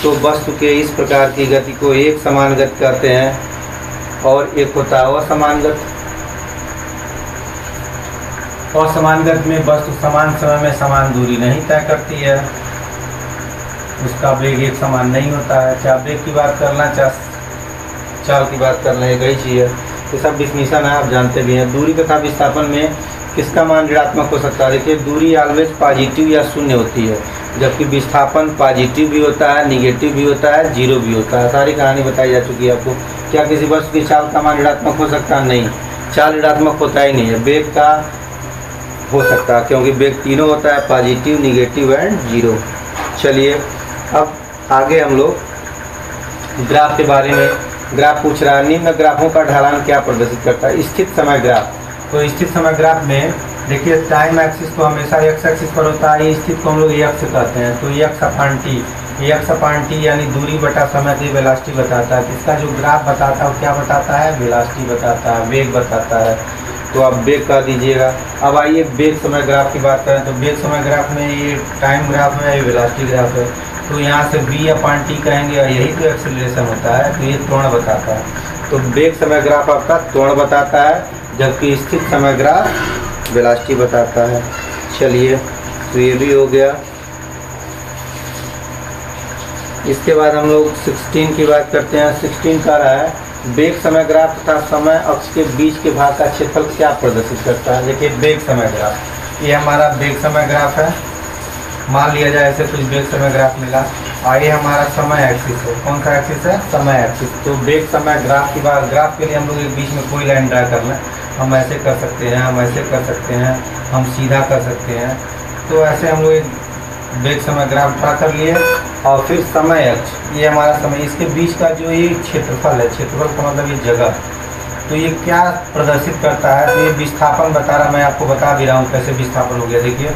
[SPEAKER 1] तो वस्तु के इस प्रकार की गति को एक समान गति कहते हैं। और एक होता है असमान गति। असमान गति में वस्तु समान समय में समान दूरी नहीं तय करती है, उसका वेग एक समान नहीं होता है। चाहे वेग की बात करना चाहे चाल की बात करना, एक ही चीज़ है। ये सब डिफिनीशन है, आप जानते भी हैं। दूरी तथा विस्थापन में किसका मान ऋणात्मक हो सकता है। देखिए, दूरी ऑलवेज पॉजिटिव या शून्य होती है, जबकि विस्थापन पॉजिटिव भी होता है, निगेटिव भी होता है, जीरो भी होता है। सारी कहानी बताई जा चुकी है आपको। क्या किसी वस्तु की चाल का मान ऋणात्मक हो सकता है? नहीं, चाल ऋणात्मक होता ही नहीं है। वेग का हो सकता है, क्योंकि वेग तीनों होता है, पॉजिटिव, निगेटिव एंड जीरो। चलिए, अब आगे हम लोग ग्राफ के बारे में ग्राफ पूछ रहा है, निम्न ग्राफों का ढलान क्या प्रदर्शित करता है? स्थित समय ग्राफ। तो स्थित समय ग्राफ में देखिए टाइम एक्सिस तो हमेशा एक्स एक्सिस पर होता है, स्थित को हम लोग एक्स कहते हैं। तो एक्स अपान टी यानी दूरी बटा समय की वेलोसिटी बताता है। इसका जो ग्राफ बताता है वो क्या बताता है? वेलोसिटी बताता है, वेग बताता है। तो आप वेग कह दीजिएगा। अब आइए वेग समय ग्राफ की बात करें। तो वेग समय ग्राफ में ये टाइम ग्राफ है, ये वेलोसिटी ग्राफ है। तो यहाँ से v अपान टी कहेंगे और यही तो एक्सेलरेशन होता है। तो ये त्वरण बताता है। तो वेग समय ग्राफ आपका त्वरण बताता है, जबकि स्थित समय ग्राफ वेलोसिटी बताता है। चलिए, तो ये भी हो गया। इसके बाद हम लोग 16 की बात करते हैं। 16 का रहा है वेग समय ग्राफ तथा समय अक्ष के बीच के भाग का क्षेत्रफल क्या प्रदर्शित करता है? देखिए वेग समय ग्राफ, ये हमारा वेग समय ग्राफ है। मान लिया जाए ऐसे कुछ वेग समय ग्राफ मिला और ये हमारा समय एक्सिस है। कौन सा एक्सिस है? समय एक्सिस। तो वेग समय ग्राफ की बात, ग्राफ के लिए हम लोग एक बीच में कोई लाइन ड्रा कर लें। हम ऐसे कर सकते हैं, हम ऐसे कर सकते हैं, हम सीधा कर सकते हैं। तो ऐसे हम लोग एक वेग समय ग्राफ ड्रा कर लिए और फिर समय अक्ष, ये हमारा समय, इसके बीच का जो ये क्षेत्रफल है, क्षेत्रफल का मतलब ये जगह, तो ये क्या प्रदर्शित करता है? तो ये विस्थापन बता रहा, मैं आपको बता भी रहा हूँ कैसे विस्थापन हो गया। देखिए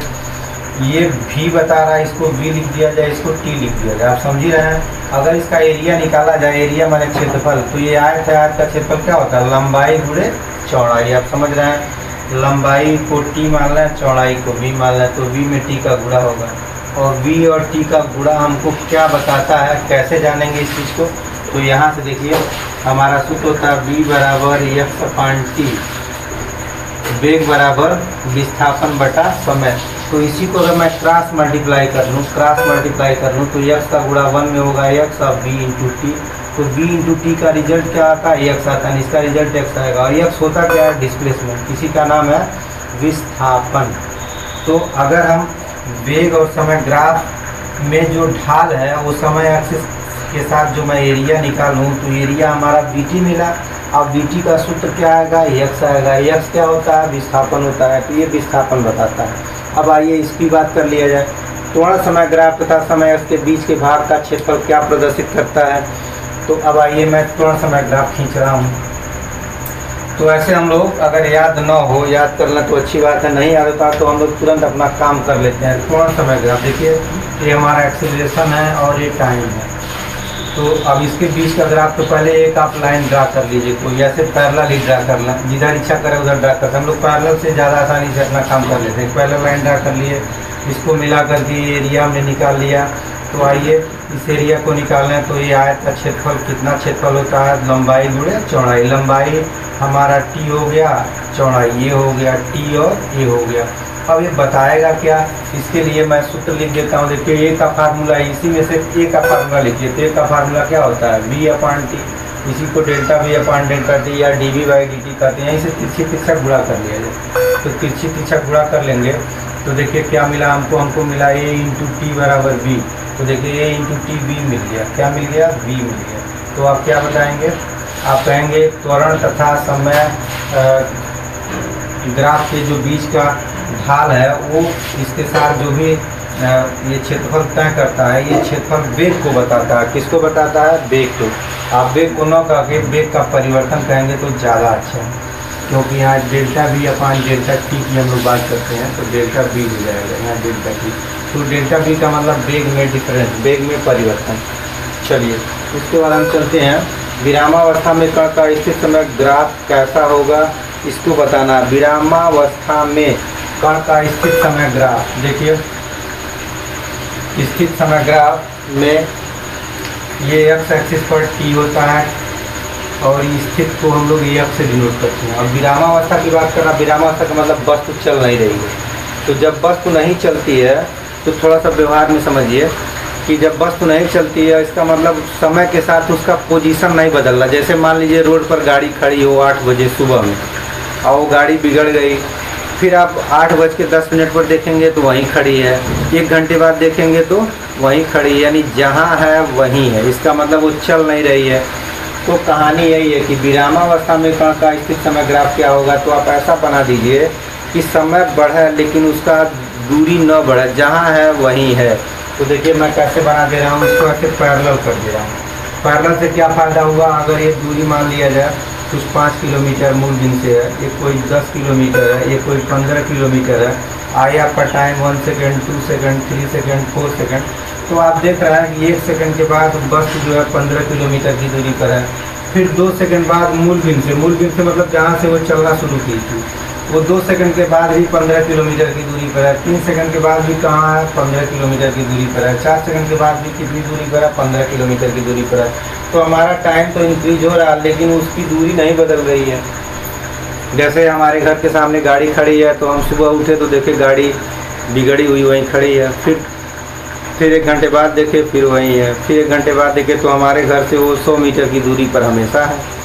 [SPEAKER 1] ये v बता रहा है, इसको v लिख दिया जाए, इसको t लिख दिया जाए। आप समझ ही रहे हैं। अगर इसका एरिया निकाला जाए, एरिया माने क्षेत्रफल, तो ये आयत है, आयत का क्षेत्रफल क्या होता है? लंबाई गुणे चौड़ाई। आप समझ रहे हैं, लंबाई को t मान लें, चौड़ाई को v मान लें, तो v में t का गुणा होगा। और v और t का गुणा हमको क्या बताता है? कैसे जानेंगे इस चीज़ को? तो यहाँ से देखिए हमारा सूत्र होता है v बराबर x अपान टी, वेग बराबर विस्थापन बटा समय। तो इसी को अगर मैं क्रॉस मल्टीप्लाई कर लूँ, तो x का गुणा 1 में होगा x और v इंटू टी। तो v इंटू टी का रिजल्ट क्या आता है? x आता है, इसका रिजल्ट x आएगा। और x होता क्या है? डिस्प्लेसमेंट, किसी का नाम है विस्थापन। तो अगर हम वेग और समय ग्राफ में जो ढाल है वो समय एक्सिस के साथ जो मैं एरिया निकालूँ, तो एरिया हमारा bt मिला। अब bt का सूत्र क्या आएगा? x आएगा। x क्या होता है? विस्थापन होता है। तो ये विस्थापन बताता है। अब आइए इसकी बात कर लिया जाए। त्वरण समय ग्राफ तथा समय अक्ष के बीच के भाग का क्षेत्रफल क्या प्रदर्शित करता है? तो अब आइए मैं त्वरण समय ग्राफ खींच रहा हूँ। तो ऐसे हम लोग अगर याद न हो, याद करना तो अच्छी बात है, नहीं याद होता तो हम लोग तुरंत अपना काम कर लेते हैं। त्वरण समय ग्राफ देखिए, ये हमारा एक्सेलरेशन है और ये टाइम है। तो अब इसके बीच का ग्राफ, तो पहले एक आप लाइन ड्रा कर लीजिए, कोई ऐसे पैरेलल ही ड्रा कर लें, जिधर इच्छा करे उधर ड्रा करते हैं। हम लोग पैरेलल से ज़्यादा आसानी से अपना काम कर लेते हैं। पैरेलल लाइन ड्रा कर लिए, इसको मिला कर के एरिया में निकाल लिया। तो आइए इस एरिया को निकालें। तो ये आयत का क्षेत्रफल, कितना क्षेत्रफल होता है? लंबाई गुणे चौड़ाई। लंबाई हमारा t हो गया, चौड़ाई ये हो गया, t और ये हो गया। अब ये बताएगा क्या? इसके लिए मैं सूत्र लिख देता हूँ। देखिए ए का फार्मूला, इसी में से ए का फार्मूला लिखिए। तो ए का फार्मूला क्या होता है? v अपान टी, इसी को डेल्टा v अपान डेल्टा टी या डी बाई डी टी कहते हैं। यहीं से तिरछी तिरछा गुणा कर लिया जाए। तो तिरछी तिरछा गुणा कर लेंगे तो देखिए क्या मिला हमको मिला a इंटू टी बराबर v। तो देखिए a इंटू टी v मिल गया। क्या मिल गया? v मिल गया। तो आप क्या बताएंगे? आप कहेंगे त्वरण तथा समय ग्राफ के जो बीच का ढाल है वो इसके साथ जो भी ये क्षेत्रफल तय करता है, ये क्षेत्रफल वेग को बताता है। किसको बताता है? वेग को। आप वेग को न कह के वेग का परिवर्तन कहेंगे तो ज़्यादा अच्छा है, क्योंकि यहाँ डेल्टा v अपान डेल्टा टी की हम लोग बात करते हैं। तो डेल्टा v हो जाएगा यहाँ डेल्टा टी। तो डेल्टा v का मतलब वेग में डिफरेंस, वेग में परिवर्तन। चलिए उसके बाद हम चलते हैं विरामावस्था में कण का स्थित समय ग्राफ कैसा होगा, इसको बताना। विरामावस्था में कण का स्थित समय ग्राफ, देखिए स्थित समय ग्राफ में ये x एक्सिस पर t होता है और स्थित को हम लोग x से डिनोट करते हैं। अब विरामावस्था की बात करना, विरामावस्था का मतलब वस्तु चल नहीं रही है। तो जब वस्तु नहीं चलती है तो थोड़ा सा व्यवहार में समझिए कि जब वस्तु नहीं चलती है इसका मतलब समय के साथ उसका पोजीशन नहीं बदल रहा। जैसे मान लीजिए रोड पर गाड़ी खड़ी हो 8 बजे सुबह में और वो गाड़ी बिगड़ गई, फिर आप 8:10 पर देखेंगे तो वहीं खड़ी है, 1 घंटे बाद देखेंगे तो वहीं खड़ी है, यानी जहाँ है वहीं है। इसका मतलब वो चल नहीं रही है। तो कहानी यही है कि विरामावस्था में कण का स्थित समय ग्राफ क्या होगा। तो आप ऐसा बना दीजिए कि समय बढ़े लेकिन उसका दूरी न बढ़े, जहाँ है वहीं है। तो देखिए मैं कैसे बना दे रहा हूँ, इसको ऐसे पैरेलल कर दे रहा हूँ। पैरेलल से क्या फ़ायदा हुआ, अगर ये दूरी मान लिया जाए कुछ 5 किलोमीटर मूल बिंदु से है, ये कोई 10 किलोमीटर है, ये कोई 15 किलोमीटर है, आए आपका time 1 second 2 second 3 second 4 second, तो आप देख रहे हैं कि 1 सेकेंड के बाद बस जो है 15 किलोमीटर की दूरी पर है। फिर 2 सेकेंड बाद मूल बिंदु से मतलब जहाँ से वो चलना शुरू की थी वो 2 सेकंड के बाद भी 15 किलोमीटर की दूरी पर है। 3 सेकंड के बाद भी कहाँ है, 15 किलोमीटर की दूरी पर है। 4 सेकंड के बाद भी कितनी दूरी पर है, 15 किलोमीटर की दूरी पर है। तो हमारा टाइम तो इंक्रीज हो रहा है लेकिन उसकी दूरी नहीं बदल रही है। जैसे हमारे घर के सामने गाड़ी खड़ी है तो हम सुबह उठे तो देखे गाड़ी बिगड़ी हुई वहीं खड़ी है, फिर 1 घंटे बाद देखे फिर वहीं है, फिर 1 घंटे बाद देखे तो हमारे घर से वो 100 मीटर की दूरी पर हमेशा है।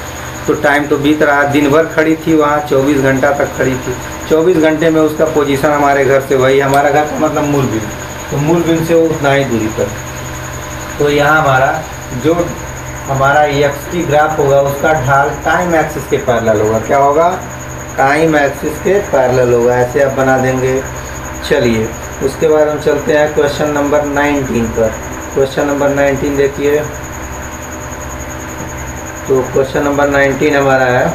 [SPEAKER 1] तो टाइम तो बीत रहा है, दिन भर खड़ी थी वहाँ 24 घंटा तक खड़ी थी, 24 घंटे में उसका पोजीशन हमारे घर से वही, हमारा घर का मतलब मूल बिंदु, तो मूल बिंदु से वो उतना ही दूरी पर। तो यहाँ हमारा जो हमारा एक्स ग्राफ होगा उसका ढाल टाइम एक्सिस के पैरेलल होगा। क्या होगा, टाइम एक्सिस के पैरेलल होगा। ऐसे आप बना देंगे। चलिए उसके बाद हम चलते हैं क्वेश्चन नंबर 19 पर। क्वेश्चन नंबर 19 देखिए। तो क्वेश्चन नंबर 19 हमारा है,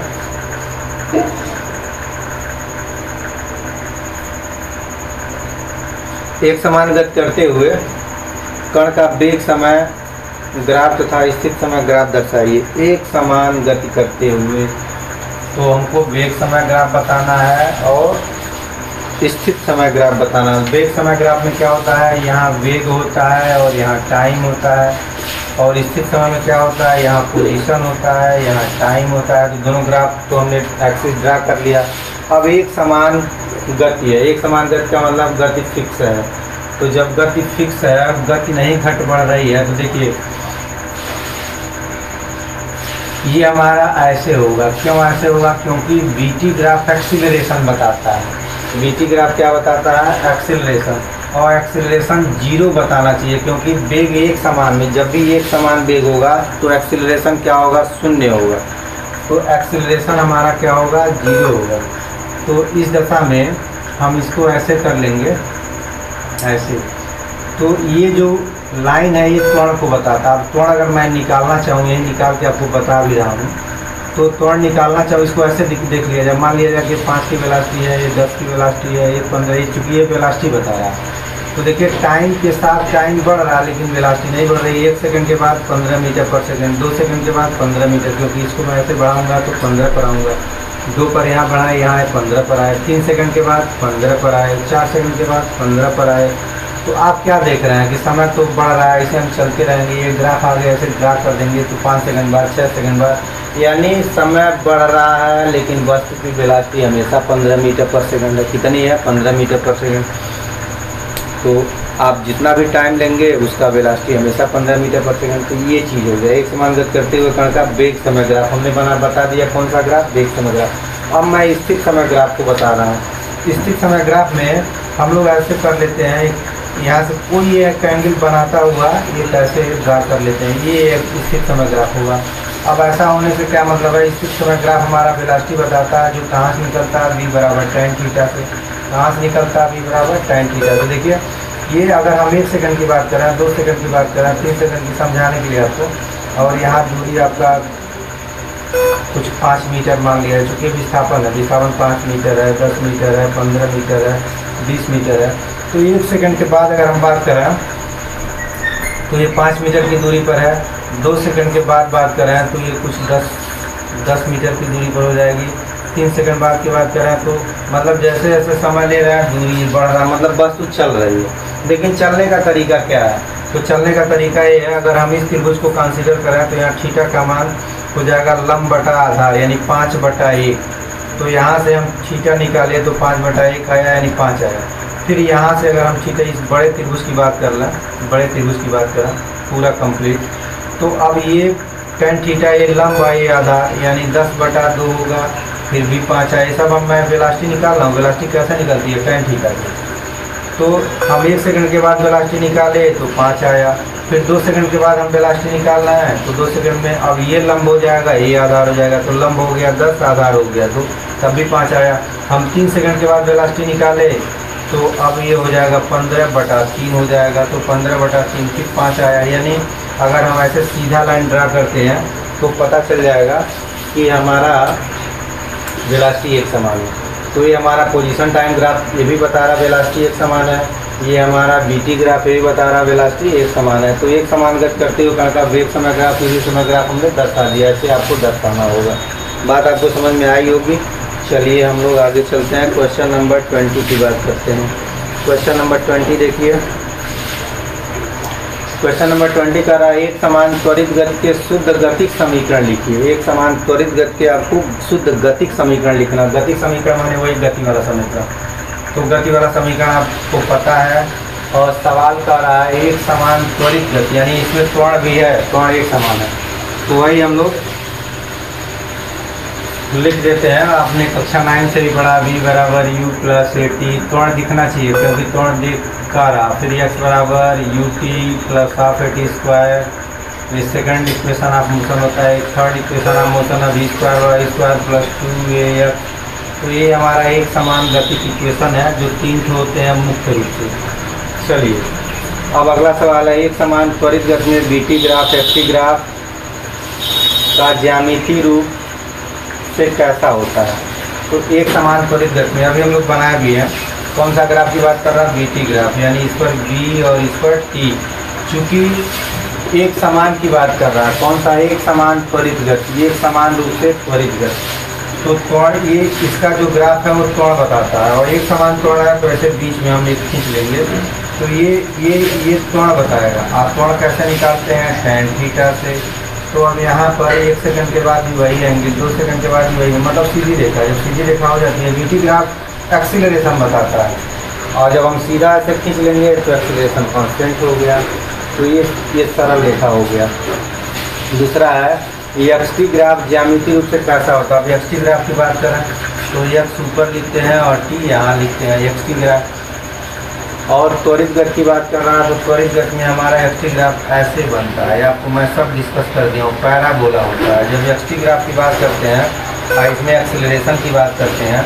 [SPEAKER 1] एक समान गति करते हुए कण का वेग समय ग्राफ तथा स्थित समय ग्राफ दर्शाइए। एक समान गति करते हुए, तो हमको वेग समय ग्राफ बताना है और स्थित समय ग्राफ बताना है। वेग समय ग्राफ में क्या होता है, यहाँ वेग होता है और यहाँ टाइम होता है, और स्थित समय में क्या होता है, यहाँ पोजीशन होता है, यहाँ टाइम होता है। तो दोनों ग्राफ तो हमने एक्सिस ड्रा कर लिया। अब एक समान गति है, एक समान गति का मतलब गति फिक्स है। तो जब गति फिक्स है, गति नहीं घट बढ़ रही है, तो देखिए ये हमारा ऐसे होगा। क्यों ऐसे होगा, क्योंकि बीटी ग्राफ एक्सीलरेशन बताता है। बीटी ग्राफ क्या बताता है, एक्सीलरेशन, और एक्सीलरेशन 0 बताना चाहिए क्योंकि वेग एक समान में, जब भी एक समान वेग होगा तो एक्सीलरेशन क्या होगा, 0 होगा। तो एक्सीलरेशन हमारा क्या होगा, 0 होगा। तो इस दशा में हम इसको ऐसे कर लेंगे, ऐसे। तो ये जो लाइन है ये त्वरण को बताता है। अब त्वरण अगर मैं निकालना चाहूँ, यही निकाल के आपको बता भी रहा हूँ, तो त्वरण निकालना चाहो इसको ऐसे देख लिया जाए। मान लिया जाए कि 5 की वेलोसिटी है, ये 10 की वेलोसिटी है, ये 15, ये चूँकि ये वेलोसिटी बता रहा है। तो देखिए टाइम के साथ टाइम बढ़ रहा है लेकिन वेलोसिटी नहीं बढ़ रही। 1 सेकंड के बाद 15 मीटर पर सेकंड, 2 सेकंड के बाद 15 मीटर, क्योंकि इसको मैं ऐसे बढ़ाऊंगा तो 15 पर आऊँगा। 2 पर यहाँ बढ़ाए, यहाँ है 15 पर आए। 3 सेकंड के बाद 15 पर आए। 4 सेकंड के बाद 15 पर आए। तो आप क्या देख रहे हैं कि समय तो बढ़ रहा है, इसे हम चलते रहेंगे। ये ग्राफ आगे ऐसे ड्रा कर देंगे तो 5 सेकंड बाद, 6 सेकंड बाद, यानी समय बढ़ रहा है लेकिन वस्तु की वेलोसिटी हमेशा 15 मीटर पर सेकंड है। कितनी है, 15 मीटर पर सेकंड। तो आप जितना भी टाइम लेंगे उसका वेलोसिटी हमेशा 15 मीटर पर सेकंड। तो ये चीज़ हो गया एक समान गति करते हुए कण का वेग समय ग्राफ। हमने बता दिया कौन सा ग्राफ, वेग समय ग्राफ। अब मैं स्थित समय ग्राफ को बता रहा हूँ। स्थित समय ग्राफ में हम लोग ऐसे कर लेते हैं, यहाँ से कोई एक एंगल बनाता हुआ ये कैसे ड्रा कर लेते हैं, ये एक स्थित समय ग्राफ होगा। अब ऐसा होने से क्या मतलब है, स्थित समय ग्राफ हमारा वेलोसिटी बताता है जो कहाँ से निकलता है, v बराबर tan थीटा से। कहाँ से निकलता है, v बराबर tan थीटा। तो देखिए ये अगर हम 1 सेकंड की बात करें, 2 सेकंड की बात करें, 3 सेकंड की समझाने के लिए आपको, और यहाँ दूरी आपका कुछ 5 मीटर मान लिया है, चूँकि विस्थापन है, विस्थापन 5 मीटर है, 10 मीटर है, 15 मीटर है, 20 मीटर है। तो 1 सेकंड के बाद अगर हम बात करें तो ये 5 मीटर की दूरी पर है। 2 सेकंड के बाद बात करें तो ये कुछ 10 मीटर की दूरी पर हो जाएगी। 3 सेकंड बाद की बात करें तो मतलब जैसे जैसे समय ले रहा है दूरी बढ़ रहा है, मतलब वस्तु चल रही है। लेकिन चलने का तरीका क्या है, तो चलने का तरीका ये है, अगर हम इस त्रिभुज को कंसीडर करें तो यहाँ थीटा का मान हो जाएगा लंब बटा आधार, यानी 5/1। तो यहाँ से हम थीटा निकाले तो 5/1 आया, यानी 5 आया। फिर यहाँ से अगर हम थीटा इस बड़े त्रिभुज की बात कर लें, बड़े त्रिभुज की बात करें पूरा कंप्लीट, तो अब ये tan थीटा ये लंब है, ये आधार, यानी 10/2 होगा। फिर भी 5 आया। सब अब मैं वेलोसिटी निकाल रहा हूँ। वेलोसिटी कैसे निकलती है, tan थीटा से। तो हम 1 सेकंड के बाद वेलोसिटी निकाले तो 5 आया। फिर 2 सेकंड के बाद हम वेलोसिटी निकालना है तो 2 सेकंड में अब ये लंब हो जाएगा, ये आधार हो जाएगा, तो लंब हो गया 10, आधार हो गया 2, तब भी 5 आया। हम 3 सेकंड के बाद वेलोसिटी निकाले तो अब ये हो जाएगा 15/3 हो जाएगा, तो 15/3 फिर 5 आया। यानी अगर हम ऐसे सीधा लाइन ड्रा करते हैं तो पता चल जाएगा कि हमारा वेलोसिटी एक समान है। तो ये हमारा पोजीशन टाइम ग्राफ ये भी बता रहा वेलोसिटी एक समान है, ये हमारा बीटी ग्राफ ये भी बता रहा वेलोसिटी एक समान है। तो एक समान गति करते हुए कण का वेग समय ग्राफ इसी समय ग्राफ हमने दर्शा दिया, ऐसे आपको दर्शाना होगा। बात आपको समझ में आई होगी। चलिए हम लोग आगे चलते हैं, क्वेश्चन नंबर 20 की बात करते हैं। क्वेश्चन नंबर 20 देखिए। क्वेश्चन नंबर 20 का रहा है एक समान त्वरित गति के शुद्ध गतिक समीकरण लिखिए। एक समान त्वरित गति के आपको शुद्ध गतिक समीकरण लिखना। गतिक समीकरण माने वही गति वाला समीकरण। तो गति वाला समीकरण आपको पता है और सवाल कर रहा है एक समान त्वरित गति, यानी इसमें त्वरण भी है, त्वरण एक समान है। तो वही हम लोग लिख देते हैं। आपने कक्षा 9 से भी पढ़ा v बराबर u प्लस ए टी, त्वरण दिखना चाहिए क्योंकि त्वरण दिख का रहा। फिर x बराबर u t plus half a t square, ये सेकंड इक्वेशन ऑफ मोशन होता है। थर्ड इक्वेशन ऑफ मोशन है v square y square plus 2ax। तो ये हमारा एक समान गति की इक्वेशन है जो 3 होते हैं मुख्य रूप से। चलिए अब अगला सवाल है एक समान त्वरित गति में बीटी ग्राफ एफटी ग्राफ का ज्यामितीय रूप से कैसा होता है। तो एक समान त्वरित गति में अभी हम लोग बनाए भी हैं। कौन सा ग्राफ की बात कर रहा है? बीटी ग्राफ, यानी इस पर बी और इस पर टी। चूँकि एक समान की बात कर रहा है, कौन सा? एक समान त्वरित गति, एक समान रूप से त्वरित गति। तो त्वरण ये इसका जो ग्राफ है वो त्वरण बताता है और एक समान त्वरण है तो ऐसे बीच में हम एक खींच लेंगे तो ये त्वरण बताएगा। आप त्वरण कैसे निकालते हैं? tan थीटा से। तो अब यहाँ पर 1 सेकंड के बाद भी वही आएंगे, 2 सेकंड के बाद भी वही, मतलब सीधी रेखा। जब सीधी रेखा हो जाती है बीटी ग्राफ एक्सीलरेशन बताता है और जब हम सीधा ऐसे खींच लेंगे तो एक्सीलरेशन कांस्टेंट हो गया। तो ये सरल रेखा हो गया। दूसरा है एक्सटी ग्राफ ज्यामितीय रूप से कैसा होता है। अब एक्सटी ग्राफ की बात करें तो एक्स ऊपर लिखते हैं और टी यहाँ लिखते हैं, एक्सटी ग्राफ। और त्वरित गति की बात कर रहा है तो त्वरित गति में हमारा एक्सटी ग्राफ ऐसे बनता है। आपको मैं सब डिस्कस कर दिया हूँ, पैराबोला होता है। जब एक्सटी ग्राफ की बात करते हैं और इसमें एक्सीलरेशन की बात करते हैं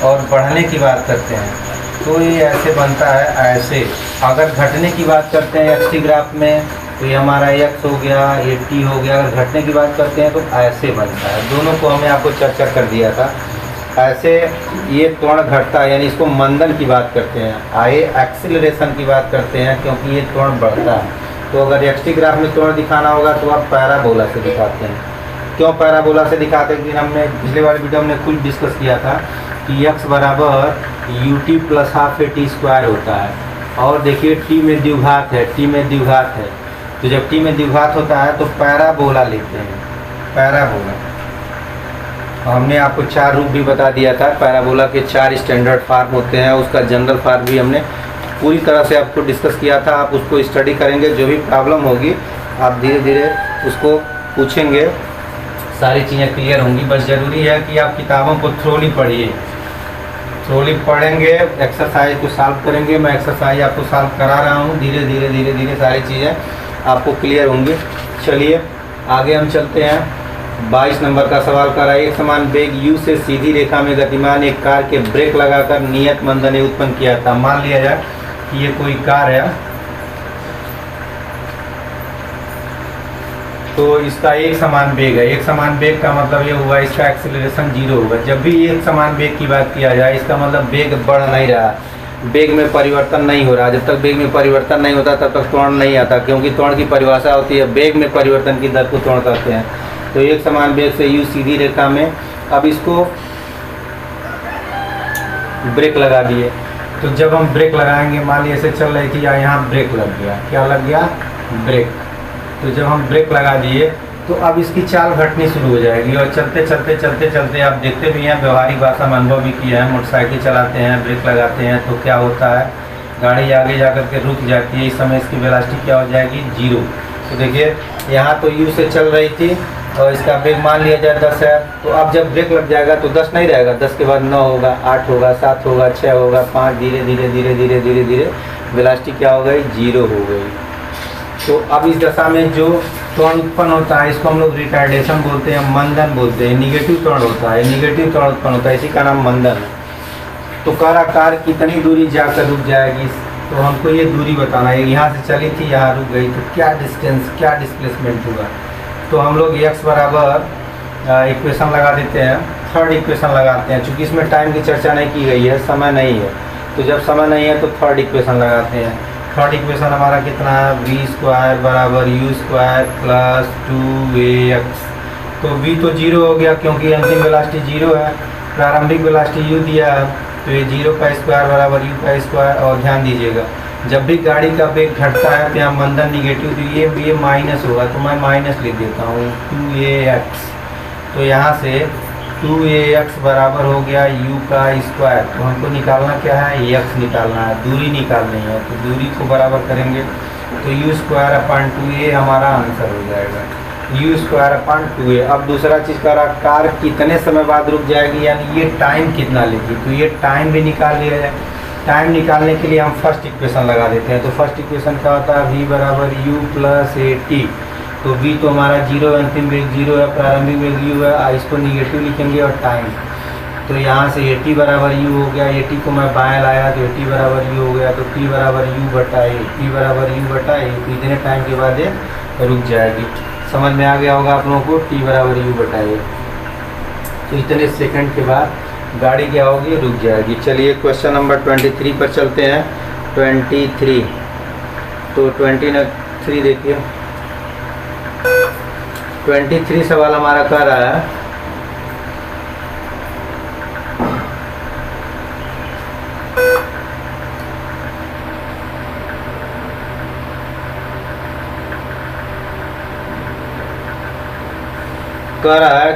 [SPEAKER 1] और बढ़ने की बात करते हैं तो ये ऐसे बनता है, ऐसे। अगर घटने की बात करते हैं एक्सटी ग्राफ में तो ये हमारा एक्स हो गया, ये टी हो गया। अगर घटने की बात करते हैं तो ऐसे बनता है। दोनों को हमने आपको चर्चा कर दिया था। ऐसे ये त्वरण घटता है, यानी इसको मंदन की बात करते हैं। आए एक्सीलरेशन की बात करते हैं क्योंकि ये त्वरण बढ़ता है। तो अगर एक्सटी ग्राफ में त्वरण दिखाना होगा तो आप पैराबोला से दिखाते हैं। क्यों पैराबोला से दिखाते हैं? कि हमने पिछले वाले वीडियो में खुद डिस्कस किया था कि एक्स बराबर u t plus half a t square होता है। और देखिए टी में द्विघात है, टी में द्विघात है। तो जब टी में द्विघात होता है तो पैराबोला लिखते हैं, पैराबोला। हमने आपको 4 रूप भी बता दिया था। पैराबोला के 4 स्टैंडर्ड फार्म होते हैं, उसका जनरल फार्म भी हमने पूरी तरह से आपको डिस्कस किया था। आप उसको स्टडी करेंगे, जो भी प्रॉब्लम होगी आप धीरे धीरे उसको पूछेंगे, सारी चीज़ें क्लियर होंगी। बस ज़रूरी है कि आप किताबों को थ्रोली पढ़िए, थ्रोली पढ़ेंगे, एक्सरसाइज को सॉल्व करेंगे। मैं एक्सरसाइज आपको सॉल्व करा रहा हूँ, धीरे धीरे धीरे धीरे सारी चीज़ें आपको क्लियर होंगी। चलिए आगे हम चलते हैं। 22 नंबर का सवाल कर रहा है एक समान वेग u से सीधी रेखा में गतिमान एक कार के ब्रेक लगाकर नियत मंदन ने उत्पन्न किया था। मान लिया जाए कि ये कोई कार है तो इसका एक समान वेग है। एक समान वेग का मतलब ये हुआ इसका एक्सीलरेशन 0 होगा। जब भी एक समान वेग की बात किया जाए इसका मतलब वेग बढ़ नहीं रहा, वेग में परिवर्तन नहीं हो रहा। जब तक वेग में परिवर्तन नहीं होता तब तक त्वरण नहीं आता, क्योंकि त्वरण की परिभाषा होती है वेग में परिवर्तन की दर को त्वरण कहते हैं। तो एक समान वेग से u सीधी रेखा में, अब इसको ब्रेक लगा दिए। तो जब हम ब्रेक लगाएंगे, मान लीजिए ऐसे चल रही थी या यहाँ ब्रेक लग गया, क्या लग गया? ब्रेक। तो जब हम ब्रेक लगा दिए तो अब इसकी चाल घटनी शुरू हो जाएगी और चलते चलते चलते चलते आप देखते भी हैं, व्यवहारिक भाषा में अनुभव भी किया है। मोटरसाइकिल चलाते हैं, ब्रेक लगाते हैं तो क्या होता है, गाड़ी आगे जा कर के रुक जाती है। इस समय इसकी वेलोसिटी क्या हो जाएगी? 0। तो देखिए यहाँ तो u से चल रही थी और इसका वेग मान लिया जाए 10 है। तो अब जब ब्रेक लग जाएगा तो 10 नहीं रहेगा, 10 के बाद 9 होगा, 8 होगा, 7 होगा, 6 होगा, 5, धीरे धीरे धीरे धीरे धीरे धीरे वेलोसिटी क्या हो गई? 0 हो गई। तो अब इस दशा में जो त्वरण उत्पन्न होता है इसको हम लोग रिटार्डेशन बोलते हैं, मंदन बोलते हैं। निगेटिव त्वरण होता है, निगेटिव त्वरण उत्पन्न होता है, इसी का नाम मंदन है। तो कार कितनी दूरी जाकर रुक जाएगी? तो हमको ये दूरी बताना है, यहाँ से चली थी यहाँ रुक गई, तो क्या डिस्टेंस, क्या डिस्प्लेसमेंट हुआ। तो हम लोग x बराबर इक्वेशन लगा देते हैं, थर्ड इक्वेशन लगाते हैं। चूँकि इसमें टाइम की चर्चा नहीं की गई है, समय नहीं है, तो जब समय नहीं है तो थर्ड इक्वेशन लगाते हैं। थर्ड इक्वेशन हमारा कितना है, v² बराबर u² प्लस 2ax। तो v तो 0 हो गया क्योंकि अंतिम वेलोसिटी 0 है, प्रारंभिक वेलोसिटी u दिया है, तो ये 0 का स्क्वायर बराबर u का स्क्वायर। और ध्यान दीजिएगा, जब भी गाड़ी का वेग घटता है तो यहाँ मंदन निगेटिव, तो ये माइनस होगा, तो मैं माइनस लिख देता हूँ 2ax। तो यहाँ से 2ax बराबर हो गया u का स्क्वायर। तो हमको निकालना क्या है, x निकालना है, दूरी निकालनी है। तो दूरी को बराबर करेंगे तो u²/2a हमारा आंसर हो जाएगा, u²/2a। अब दूसरा चीज़ का रहा, कार कितने समय बाद रुक जाएगी, यानी ये टाइम कितना लेगी, तो ये टाइम भी निकाल लिया जाए। टाइम निकालने के लिए हम फर्स्ट इक्वेशन लगा देते हैं। तो फर्स्ट इक्वेशन क्या होता है, v बराबर u प्लस at। तो v तो हमारा 0, अंतिम वेग 0 है, प्रारंभिक वेग u है, इसको निगेटिव लिखेंगे, और टाइम। तो यहाँ से at बराबर u हो गया, at को मैं बाएँ लाया तो at बराबर u हो गया, तो t बराबर u/a, t बराबर u/a। तो इतने टाइम के बाद ये रुक जाएगी। समझ में आ गया होगा आप लोगों को, t बराबर u/a। तो इतने सेकंड के बाद गाड़ी क्या होगी, रुक जाएगी। चलिए क्वेश्चन नंबर 23 पर चलते हैं। 23, तो 23 देखिए, 23 सवाल हमारा कह रहा है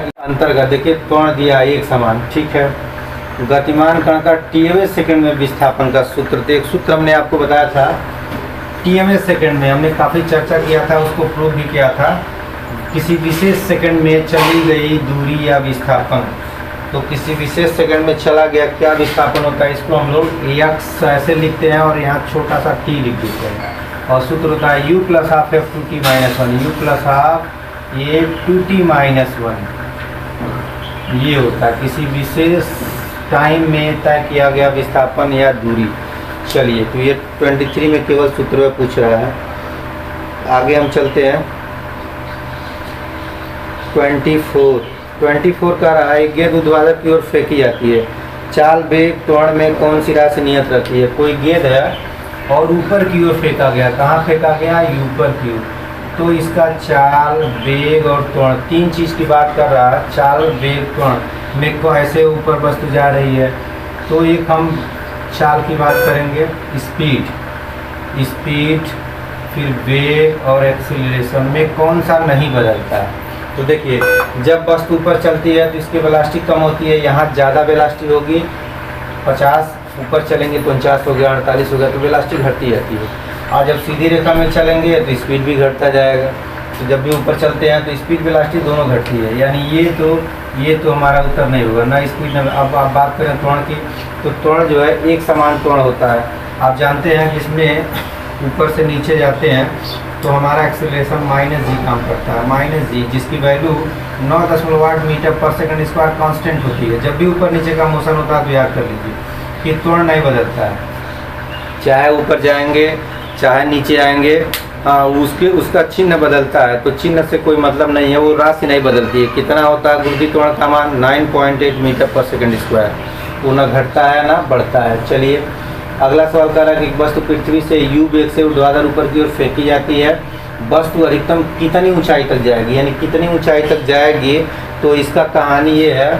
[SPEAKER 1] कि अंतर्गत, देखिए त्वरण दिया एक समान, ठीक है। गतिमान कण का tवें सेकंड में विस्थापन का सूत्र, तो एक सूत्र हमने आपको बताया था tवें सेकंड में, हमने काफ़ी चर्चा किया था, उसको प्रूव भी किया था। किसी विशेष सेकंड में चली गई दूरी या विस्थापन, तो किसी विशेष सेकंड में चला गया क्या विस्थापन होता है, इसको हम लोग x ऐसे लिखते हैं और यहाँ छोटा सा t लिख देते हैं। और सूत्र होता है u + 12 f2t - 1, u + 12 ये 2t - 1। ये होता है किसी विशेष टाइम में तय किया गया विस्थापन या दूरी। चलिए, तो ये 23 में केवल सूत्र में पूछ रहा है। आगे हम चलते हैं। 24 का रहा है, गेंद ऊर्ध्वाधर की ओर फेंकी जाती है, चाल वेग त्वरण में कौन सी राशि नियत रहती है। कोई गेंद है और ऊपर की ओर फेंका गया, कहाँ फेंका गया, ऊपर की ओर। तो इसका चाल, वेग और त्वरण, तीन चीज़ की बात कर रहा है। चाल, वेग, त्वरण में को ऐसे ऊपर वस्तु जा रही है, तो एक हम चाल की बात करेंगे, स्पीड, फिर वेग और एक्सीलरेशन में कौन सा नहीं बदलता है। तो देखिए, जब वस्तु ऊपर चलती है तो इसकी वेलोसिटी कम होती है, यहाँ ज़्यादा वेलोसिटी होगी, 50, ऊपर चलेंगे तो 49 हो गया, 48 हो गया, तो वेलोसिटी घटती रहती है। और जब सीधी रेखा में चलेंगे तो स्पीड भी घटता जाएगा। तो जब भी ऊपर चलते हैं तो स्पीड वेलोसिटी दोनों घटती है, यानी ये तो हमारा उत्तर नहीं होगा ना, स्पीड ना। अब आप बात करें त्वरण की, तो त्वरण जो है एक समान त्वरण होता है। आप जानते हैं कि इसमें ऊपर से नीचे जाते हैं तो हमारा एक्सीलरेशन -g काम करता है, -g, जिसकी वैल्यू 9.8 मीटर/सेकंड² कांस्टेंट होती है। जब भी ऊपर नीचे का मोशन होता है तो याद कर लीजिए कि त्वरण नहीं बदलता है, चाहे ऊपर जाएंगे चाहे नीचे आएंगे, उसका चिन्ह बदलता है। तो चिन्ह से कोई मतलब नहीं है, वो राशि नहीं बदलती है। कितना होता है गुरुत्वीय त्वरण का मान, 9.8 मीटर/सेकंड²। वो ना घटता है ना बढ़ता है। चलिए, अगला सवाल कर रहा है कि वस्तु पृथ्वी से u वेग से ऊर्ध्वाधर ऊपर की ओर फेंकी जाती है, वस्तु अधिकतम कितनी ऊंचाई तक जाएगी, यानी कितनी ऊंचाई तक जाएगी। तो इसका कहानी ये है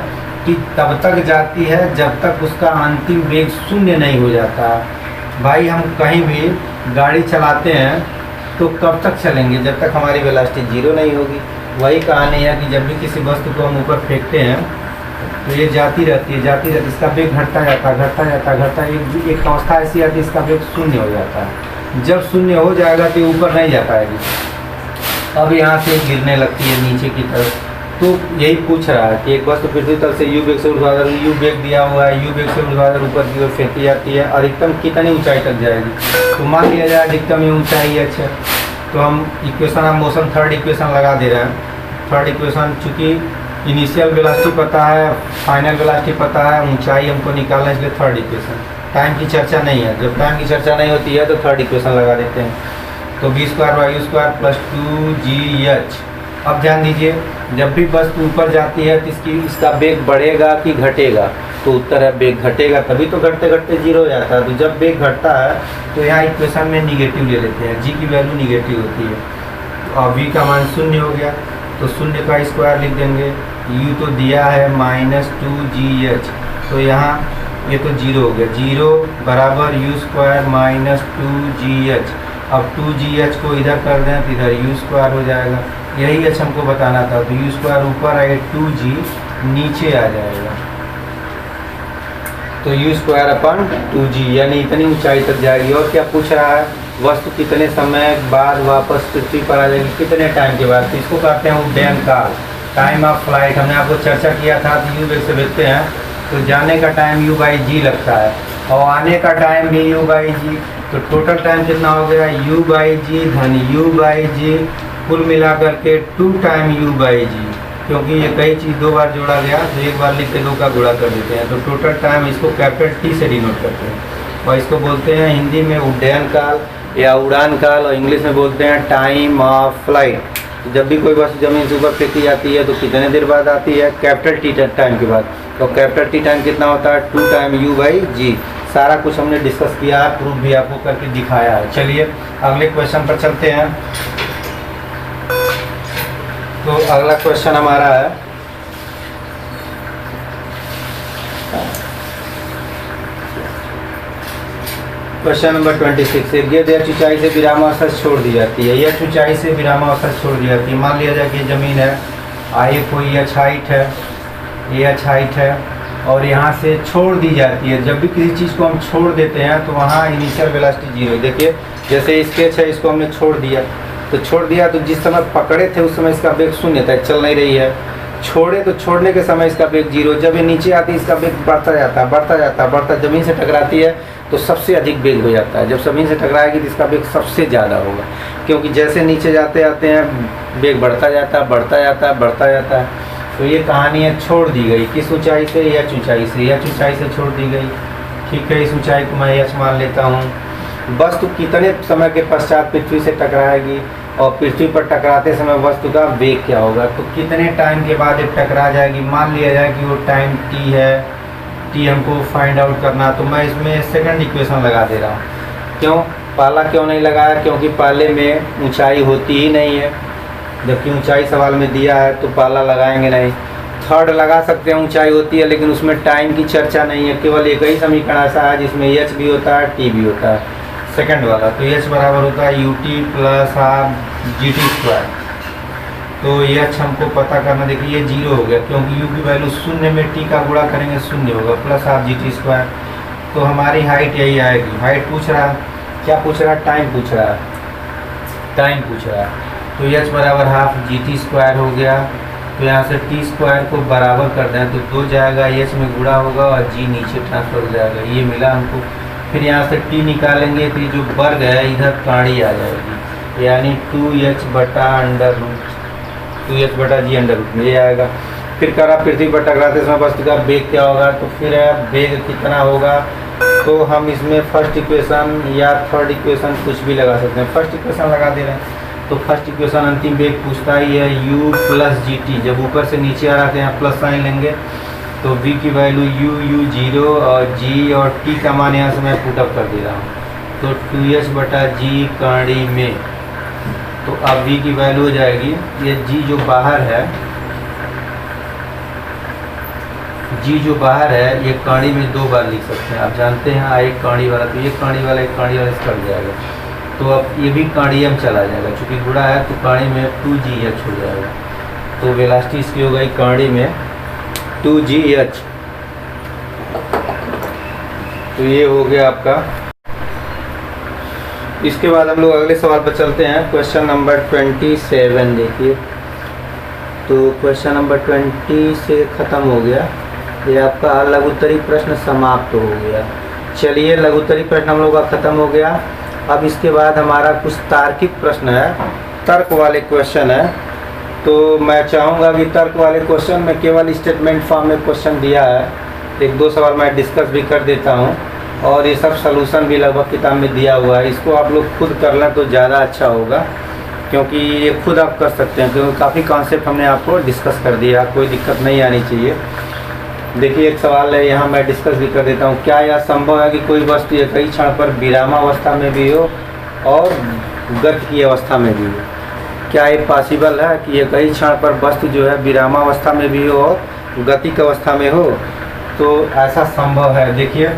[SPEAKER 1] कि तब तक जाती है जब तक उसका अंतिम वेग 0 नहीं हो जाता। भाई, हम कहीं भी गाड़ी चलाते हैं तो कब तक चलेंगे, जब तक हमारी वेलोसिटी 0 नहीं होगी। वही कहानी है कि जब भी किसी वस्तु को हम ऊपर फेंकते हैं तो ये जाती रहती है, इसका वेग घटता जाता है। एक अवस्था ऐसी आती है इसका वेग 0 हो जाता है। जब 0 हो जाएगा तो ऊपर नहीं जा पाएगी, अब यहाँ से गिरने लगती है नीचे की तरफ। तो यही पूछ रहा है कि एक वस्तु पृथ्वी तल से u वेग से ऊर्ध्वाधर, u वेग दिया हुआ है, u वेग से ऊर्ध्वाधर ऊपर की ओर फेंकी जाती है, अधिकतम कितनी ऊंचाई तक जाएगी। तो मान लिया जाए अधिकतम ये ऊंचाई है। अच्छा, तो हम equation of motion third equation लगा दे रहे हैं। थर्ड इक्वेशन, चूँकि इनिशियल वेलोसिटी पता है, फाइनल वेलोसिटी पता है, ऊंचाई हमको निकालना है, इसलिए थर्ड इक्वेशन टाइम की चर्चा नहीं है। जब टाइम की चर्चा नहीं होती है तो थर्ड इक्वेशन लगा देते हैं। तो b square y square plus 2GH। अब ध्यान दीजिए, जब भी वस्तु ऊपर जाती है तो इसका वेग बढ़ेगा कि घटेगा, तो उत्तर है वेग घटेगा, तभी तो घटते घटते जीरो हो जाता है। तो जब वेग घटता है तो यहाँ इक्वेशन में निगेटिव ले लेते हैं, जी की वैल्यू निगेटिव होती है। और वी का मान शून्य हो गया तो शून्य का स्क्वायर लिख देंगे। यू तो दिया है -2GH, तो यहाँ ये तो जीरो हो गया, जीरो बराबर यू स्क्वायर -2GH। अब 2GH को इधर कर दें तो इधर यू स्क्वायर हो जाएगा। यही एच हमको बताना था, तो यू स्क्वायर ऊपर आए, 2G नीचे आ जाएगा, तो यू स्क्वायर अपन 2G यानी इतनी ऊंचाई तक जाएगी। और क्या पूछ रहा है, वस्तु कितने समय बाद वापस पृथ्वी पर आ जाएगी, कितने टाइम के बाद। तो इसको कहते हैं उड्डयन काल, टाइम ऑफ फ्लाइट। हमने आपको चर्चा किया था तो यू वेग से भेजते हैं तो जाने का टाइम U/G लगता है और आने का टाइम भी U/G। तो टोटल टाइम कितना हो गया, U/G धन U/G, कुल मिलाकर के 2 टाइम U/G। क्योंकि ये कई चीज़ 2 बार जोड़ा गया तो एक बार लिख के 2 का गुणा कर देते हैं। तो टोटल टाइम इसको कैपिटल T से डिनोट करते हैं और इसको बोलते हैं हिंदी में उड्डयन काल या उड़ान काल, और इंग्लिश में बोलते हैं टाइम ऑफ फ्लाइट। जब भी कोई वस्तु जमीन से ऊपर फेंकी जाती है तो कितने देर बाद आती है, कैपिटल T टाइम के बाद। तो कैपिटल T टाइम कितना होता है, 2 टाइम U/G। सारा कुछ हमने डिस्कस किया है, प्रूफ भी आपको करके दिखाया है। चलिए अगले क्वेश्चन पर चलते हैं। तो अगला क्वेश्चन हमारा है क्वेश्चन नंबर 26। एक गिरद एच ऊंचाई से विरामावस्था छोड़ दी जाती है, एच ऊंचाई से विरामावस्था छोड़ दी जाती है। मान लिया जाए कि जमीन है, आइए कोई एच हाइट है, ये एच हाइट है और यहाँ से छोड़ दी जाती है। जब भी किसी चीज़ को हम छोड़ देते हैं तो वहाँ इनिशियल वेलोसिटी जीरो। देखिए जैसे स्केच है, इसको हमने छोड़ दिया तो जिस समय पकड़े थे उस समय इसका वेग शून्य था, चल नहीं रही है। छोड़े तो छोड़ने के समय इसका वेग जीरो। जब ये नीचे आती है इसका वेग बढ़ता जमीन से टकराती है तो सबसे अधिक वेग हो जाता है। जब जमीन से टकराएगी तो इसका वेग सबसे ज़्यादा होगा, क्योंकि जैसे नीचे जाते हैं वेग बढ़ता जाता है। तो ये कहानी है, छोड़ दी गई किस ऊंचाई से, एच ऊंचाई से छोड़ दी गई। ठीक है, इस ऊंचाई को मैं एच मान लेता हूँ। वस्तु कितने समय के पश्चात पृथ्वी से टकराएगी और पृथ्वी पर टकराते समय वस्तु का वेग क्या होगा, तो कितने टाइम के बाद ये टकरा जाएगी। मान लिया जाए कि वो टाइम T है, T हमको फाइंड आउट करना, तो मैं इसमें सेकंड इक्वेशन लगा दे रहा हूँ। क्यों पहला क्यों नहीं लगाया, क्योंकि पहले में ऊंचाई होती ही नहीं है, जबकि ऊंचाई सवाल में दिया है तो पहला लगाएंगे नहीं। थर्ड लगा सकते हैं, ऊंचाई होती है लेकिन उसमें टाइम की चर्चा नहीं है, केवल एक ही समीकरण ऐसा है जिसमें एच भी होता है T भी होता है, सेकंड वाला। तो एच बराबर होता है UT प्लस GT स्क्वायर। तो एच हमको पता करना, देखिए ये जीरो हो गया क्योंकि U की वैल्यू शून्य में T का गुणा करेंगे शून्य होगा, प्लस GT स्क्वायर। तो हमारी हाइट यही आएगी। हाइट पूछ रहा है, क्या पूछ रहा है, टाइम पूछ रहा है। तो एच बराबर हाफ GT स्क्वायर हो गया। तो यहाँ से T स्क्वायर को बराबर कर दें तो 2 जाएगा, एच में गुणा होगा और G नीचे ट्रांसफर हो जाएगा, ये मिला हमको। फिर यहाँ से T निकालेंगे तो ये जो वर्ग है इधर काड़ी आ जाएगी, यानी 2H बटा G अंडर रूट में ये आएगा। फिर करा पृथ्वी पर टकराते समय वस्तु का वेग क्या होगा, तो फिर वेग कितना होगा, तो हम इसमें फर्स्ट इक्वेशन या थर्ड इक्वेशन कुछ भी लगा सकते हैं। फर्स्ट इक्वेशन लगा दे रहे हैं तो फर्स्ट इक्वेशन अंतिम वेग पूछता ही है U प्लस GT। जब ऊपर से नीचे आ रहा है यहाँ प्लस साइन लेंगे तो V की वैल्यू U 0 और G और T का मान यहाँ से मैं पुटअप कर दे रहा हूँ, तो 2H बटा G काड़ी में। तो अब V की वैल्यू हो जाएगी, ये G जो बाहर है ये काड़ी में 2 बार लिख सकते हैं। आप जानते हैं एक काड़ी वाला, तो ये काड़ी वाला से कट जाएगा, तो अब ये भी काड़ियम चला जाएगा, चूँकि गुणा है तो काड़ी में 2GH हो जाएगा। तो वेलोसिटी इसकी हो गई काड़ी में 2GH। तो ये हो गया आपका। इसके बाद हम लोग अगले सवाल पर चलते हैं, क्वेश्चन नंबर 27 देखिए। तो क्वेश्चन नंबर 20 से ख़त्म हो गया, ये आपका लघुत्तरी प्रश्न समाप्त हो गया। चलिए लघुत्तरी प्रश्न हम लोग का ख़त्म हो गया। अब इसके बाद हमारा कुछ तार्किक प्रश्न है, तर्क वाले क्वेश्चन है। तो मैं चाहूँगा कि तर्क वाले क्वेश्चन में केवल स्टेटमेंट फॉर्म में क्वेश्चन दिया है, 1-2 सवाल मैं डिस्कस भी कर देता हूँ। और ये सब सलूशन भी लगभग किताब में दिया हुआ है। इसको आप लोग खुद कर लें तो ज़्यादा अच्छा होगा, क्योंकि ये खुद आप कर सकते हैं, क्योंकि काफ़ी कॉन्सेप्ट हमने आपको डिस्कस कर दिया, कोई दिक्कत नहीं आनी चाहिए। देखिए एक सवाल है यहाँ, मैं डिस्कस भी कर देता हूँ। क्या यह संभव है कि कोई वस्तु एक ही क्षण पर विरामावस्था में भी हो और गति की अवस्था में भी हो? क्या ये पॉसिबल है कि एक ही क्षण पर वस्तु जो है विरामावस्था में भी हो और गति की अवस्था में हो? तो ऐसा संभव है। देखिए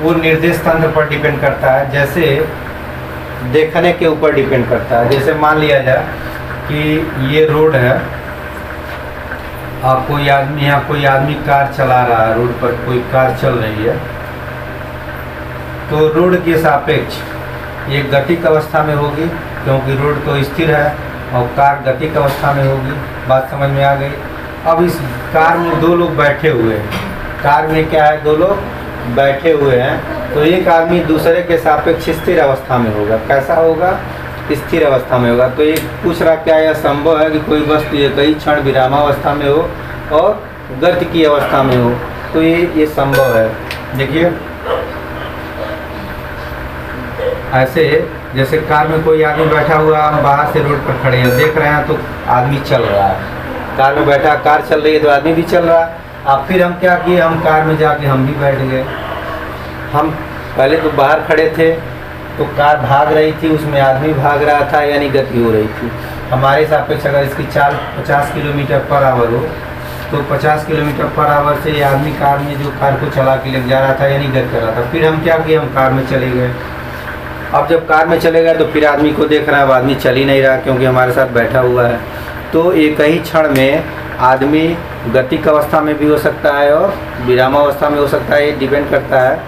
[SPEAKER 1] वो निर्देश तंत्र पर डिपेंड करता है, जैसे देखने के ऊपर डिपेंड करता है। जैसे मान लिया जाए कि ये रोड है और कोई आदमी कार चला रहा है, रोड पर कोई कार चल रही है, तो रोड के सापेक्ष ये गति की अवस्था में होगी, क्योंकि रोड तो स्थिर है और कार गति की अवस्था में होगी। बात समझ में आ गई? अब इस कार में दो लोग बैठे हुए हैं, कार में क्या है, दो लोग बैठे हुए हैं, तो एक आदमी दूसरे के सापेक्ष स्थिर अवस्था में होगा। कैसा होगा? स्थिर अवस्था में होगा। तो ये पूछ रहा क्या यह संभव है कि कोई वस्तु एक ही क्षण विरामावस्था में हो और गति की अवस्था में हो? तो ये संभव है। देखिए ऐसे जैसे कार में कोई आदमी बैठा हुआ, हम बाहर से रोड पर खड़े हैं, देख रहे हैं तो आदमी चल रहा है, कार में बैठा, कार चल रही है तो आदमी भी चल रहा है। अब फिर हम क्या किए, हम कार में जाके हम भी बैठ गए। हम पहले तो बाहर खड़े थे तो कार भाग रही थी, उसमें आदमी भाग रहा था, यानी गति हो रही थी। हमारे सापेक्ष अगर इसकी चाल 50 किलोमीटर पर आवर हो तो 50 किलोमीटर पर आवर से ये आदमी कार में जो कार को चला के ले जा रहा था, यानी गति कर रहा था। फिर हम क्या किए, हम कार में चले गए। अब जब कार में चले गए तो फिर आदमी को देख रहा है, अब आदमी चल ही नहीं रहा क्योंकि हमारे साथ बैठा हुआ है। तो एक ही क्षण में आदमी गति की अवस्था में भी हो सकता है और विरामावस्था में हो सकता है। ये डिपेंड करता है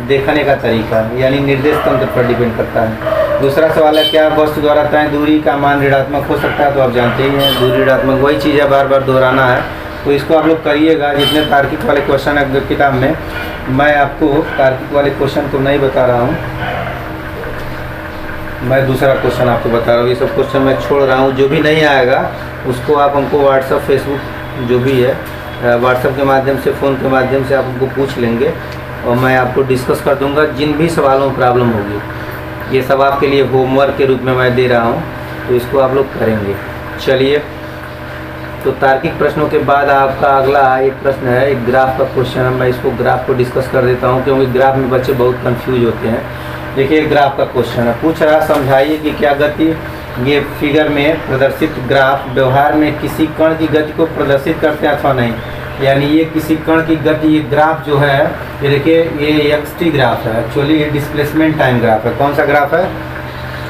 [SPEAKER 1] देखने का तरीका, यानी निर्देश तंत्र पर डिपेंड करता है। दूसरा सवाल है क्या वस्तु द्वारा तय दूरी का मान ऋणात्मक हो सकता है? तो आप जानते ही हैं दूरी ऋणात्मक, वही चीज़ है, बार बार दोहराना है। तो इसको आप लोग करिएगा। जितने तार्किक वाले क्वेश्चन है किताब में, मैं आपको तार्किक वाले क्वेश्चन तो नहीं बता रहा हूँ, मैं दूसरा क्वेश्चन आपको बता रहा हूँ। ये सब क्वेश्चन मैं छोड़ रहा हूँ। जो भी नहीं आएगा उसको आप हमको व्हाट्सअप, फेसबुक जो भी है, व्हाट्सअप के माध्यम से, फ़ोन के माध्यम से आप हमको पूछ लेंगे और मैं आपको डिस्कस कर दूंगा। जिन भी सवालों में प्रॉब्लम होगी, ये सब आपके लिए होमवर्क के रूप में मैं दे रहा हूँ, तो इसको आप लोग करेंगे। चलिए, तो तार्किक प्रश्नों के बाद आपका अगला एक प्रश्न है, एक ग्राफ का क्वेश्चन है। मैं इसको ग्राफ को डिस्कस कर देता हूँ, क्योंकि ग्राफ में बच्चे बहुत कंफ्यूज होते हैं। देखिए ग्राफ का क्वेश्चन है, पूछ रहा समझाइए कि क्या गति, ये फिगर में प्रदर्शित ग्राफ व्यवहार में किसी कण की गति को प्रदर्शित करते हैं अथवा नहीं। यानी ये किसी कण की गति, ये ग्राफ जो है, ये देखिए ये xt ग्राफ है, एक्चुअली ये डिस्प्लेसमेंट टाइम ग्राफ है। कौन सा ग्राफ है?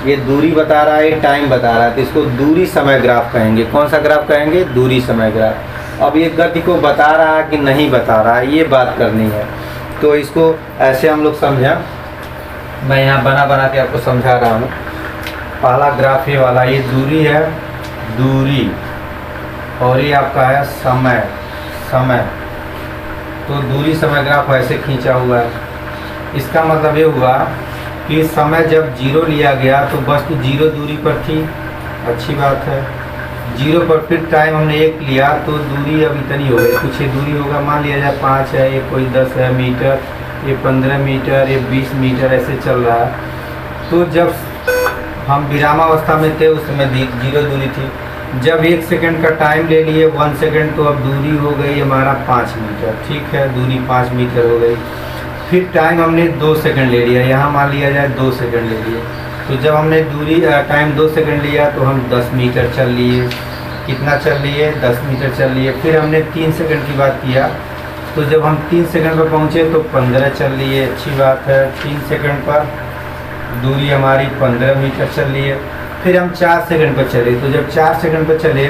[SPEAKER 1] ये दूरी बता रहा है, ये टाइम बता रहा है, तो इसको दूरी समय ग्राफ कहेंगे। कौन सा ग्राफ कहेंगे? दूरी समय ग्राफ। अब ये गति को बता रहा है कि नहीं बता रहा है, ये बात करनी है। तो इसको ऐसे हम लोग समझें, मैं यहाँ बना के आपको समझा रहा हूँ। पहला ग्राफ ये वाला, ये दूरी है, दूरी, और ये आपका है समय, समय। तो दूरी समय ग्राफ ऐसे खींचा हुआ है। इसका मतलब ये हुआ कि समय जब 0 लिया गया तो वस्तु 0 दूरी पर थी, अच्छी बात है। 0 पर फिर टाइम हमने 1 लिया तो दूरी अब इतनी हो गई, कुछ ये दूरी होगा, मान लिया जाए 5 है, ये कोई 10 है मीटर, ये 15 मीटर, ये 20 मीटर, ऐसे चल रहा है। तो जब हम विरामावस्था में थे उस समय 0 दूरी थी। जब 1 सेकंड का टाइम ले लिए, 1 सेकंड, तो अब दूरी हो गई हमारा 5 मीटर। ठीक है, दूरी 5 मीटर हो गई। फिर टाइम हमने 2 सेकंड ले लिया, यहाँ मान लिया जाए 2 सेकंड ले लिए। तो जब हमने दूरी टाइम 2 सेकंड लिया तो हम 10 मीटर चल लिए। कितना चल लिए? 10 मीटर चल लिए। फिर हमने 3 सेकंड की बात किया, तो जब हम 3 सेकंड पर पहुँचे तो 15 चल लिए, अच्छी बात है। 3 सेकंड पर दूरी हमारी 15 मीटर चल लिए। फिर हम 4 सेकंड पर चले, तो जब 4 सेकंड पर चले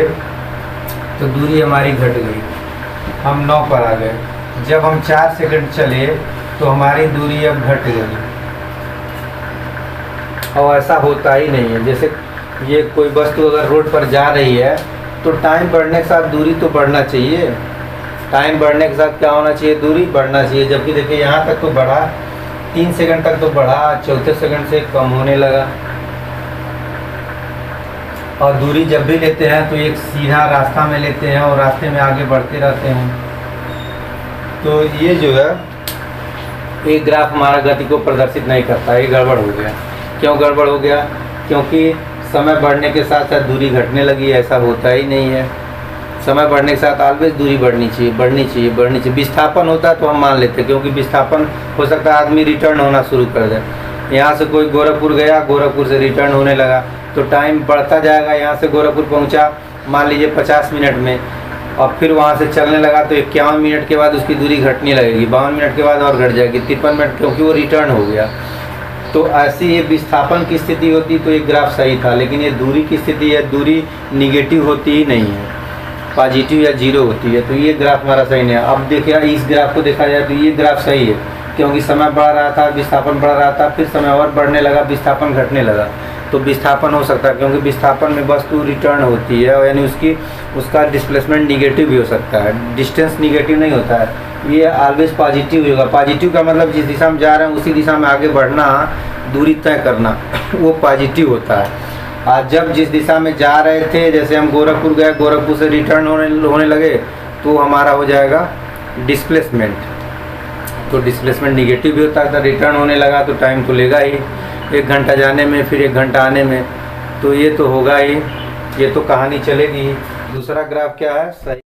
[SPEAKER 1] तो दूरी हमारी घट गई, हम 9 पर आ गए। जब हम 4 सेकंड चले तो हमारी दूरी अब घट गई। और ऐसा होता ही नहीं है। जैसे ये कोई वस्तु अगर रोड पर जा रही है तो टाइम बढ़ने के साथ दूरी तो बढ़ना चाहिए। टाइम बढ़ने के साथ क्या होना चाहिए? दूरी बढ़ना चाहिए। जबकि देखिए यहाँ तक तो बढ़ा, 3 सेकंड तक तो बढ़ा, 4थे सेकंड से कम होने लगा। और दूरी जब भी लेते हैं तो एक सीधा रास्ता में लेते हैं और रास्ते में आगे बढ़ते रहते हैं। तो ये जो है एक ग्राफ हमारा गति को प्रदर्शित नहीं करता, ये गड़बड़ हो गया। क्यों गड़बड़ हो गया? क्योंकि समय बढ़ने के साथ साथ दूरी घटने लगी, ऐसा होता ही नहीं है। समय बढ़ने के साथ ऑलवेज दूरी बढ़नी चाहिए, बढ़नी चाहिए, बढ़नी चाहिए। विस्थापन होता है तो हम मान लेते हैं, क्योंकि विस्थापन हो सकता है आदमी रिटर्न होना शुरू कर दे। यहाँ से कोई गोरखपुर गया, गोरखपुर से रिटर्न होने लगा तो टाइम बढ़ता जाएगा। यहाँ से गोरखपुर पहुँचा मान लीजिए 50 मिनट में, और फिर वहाँ से चलने लगा तो 51 मिनट के बाद उसकी दूरी घटने लगेगी, 52 मिनट के बाद और घट जाएगी, 53 मिनट, क्योंकि वो रिटर्न हो गया। तो ऐसी ये विस्थापन की स्थिति होती तो एक ग्राफ सही था, लेकिन ये दूरी की स्थिति है, दूरी निगेटिव होती ही नहीं है, पॉजिटिव या जीरो होती है। तो ये ग्राफ हमारा सही नहीं है। अब देखिए इस ग्राफ को देखा जाए तो ये ग्राफ सही है, क्योंकि समय बढ़ रहा था, विस्थापन बढ़ रहा था, फिर समय और बढ़ने लगा, विस्थापन घटने लगा। तो विस्थापन हो सकता है, क्योंकि विस्थापन में वस्तु रिटर्न होती है, यानी उसका डिस्प्लेसमेंट निगेटिव भी हो सकता है, डिस्टेंस निगेटिव नहीं होता है, ये ऑलवेज पॉजिटिव होगा। पॉजिटिव का मतलब जिस दिशा में जा रहे हैं उसी दिशा में आगे बढ़ना, दूरी तय करना, वो पॉजिटिव होता है। आज जब जिस दिशा में जा रहे थे, जैसे हम गोरखपुर गए, गोरखपुर से रिटर्न होने लगे, तो हमारा हो जाएगा डिस्प्लेसमेंट। तो डिस्प्लेसमेंट निगेटिव भी होता है, रिटर्न होने लगा तो टाइम तो लेगा ही, 1 घंटा जाने में, फिर 1 घंटा आने में, तो ये तो होगा ही, ये तो कहानी चलेगी। दूसरा ग्राफ क्या है? सही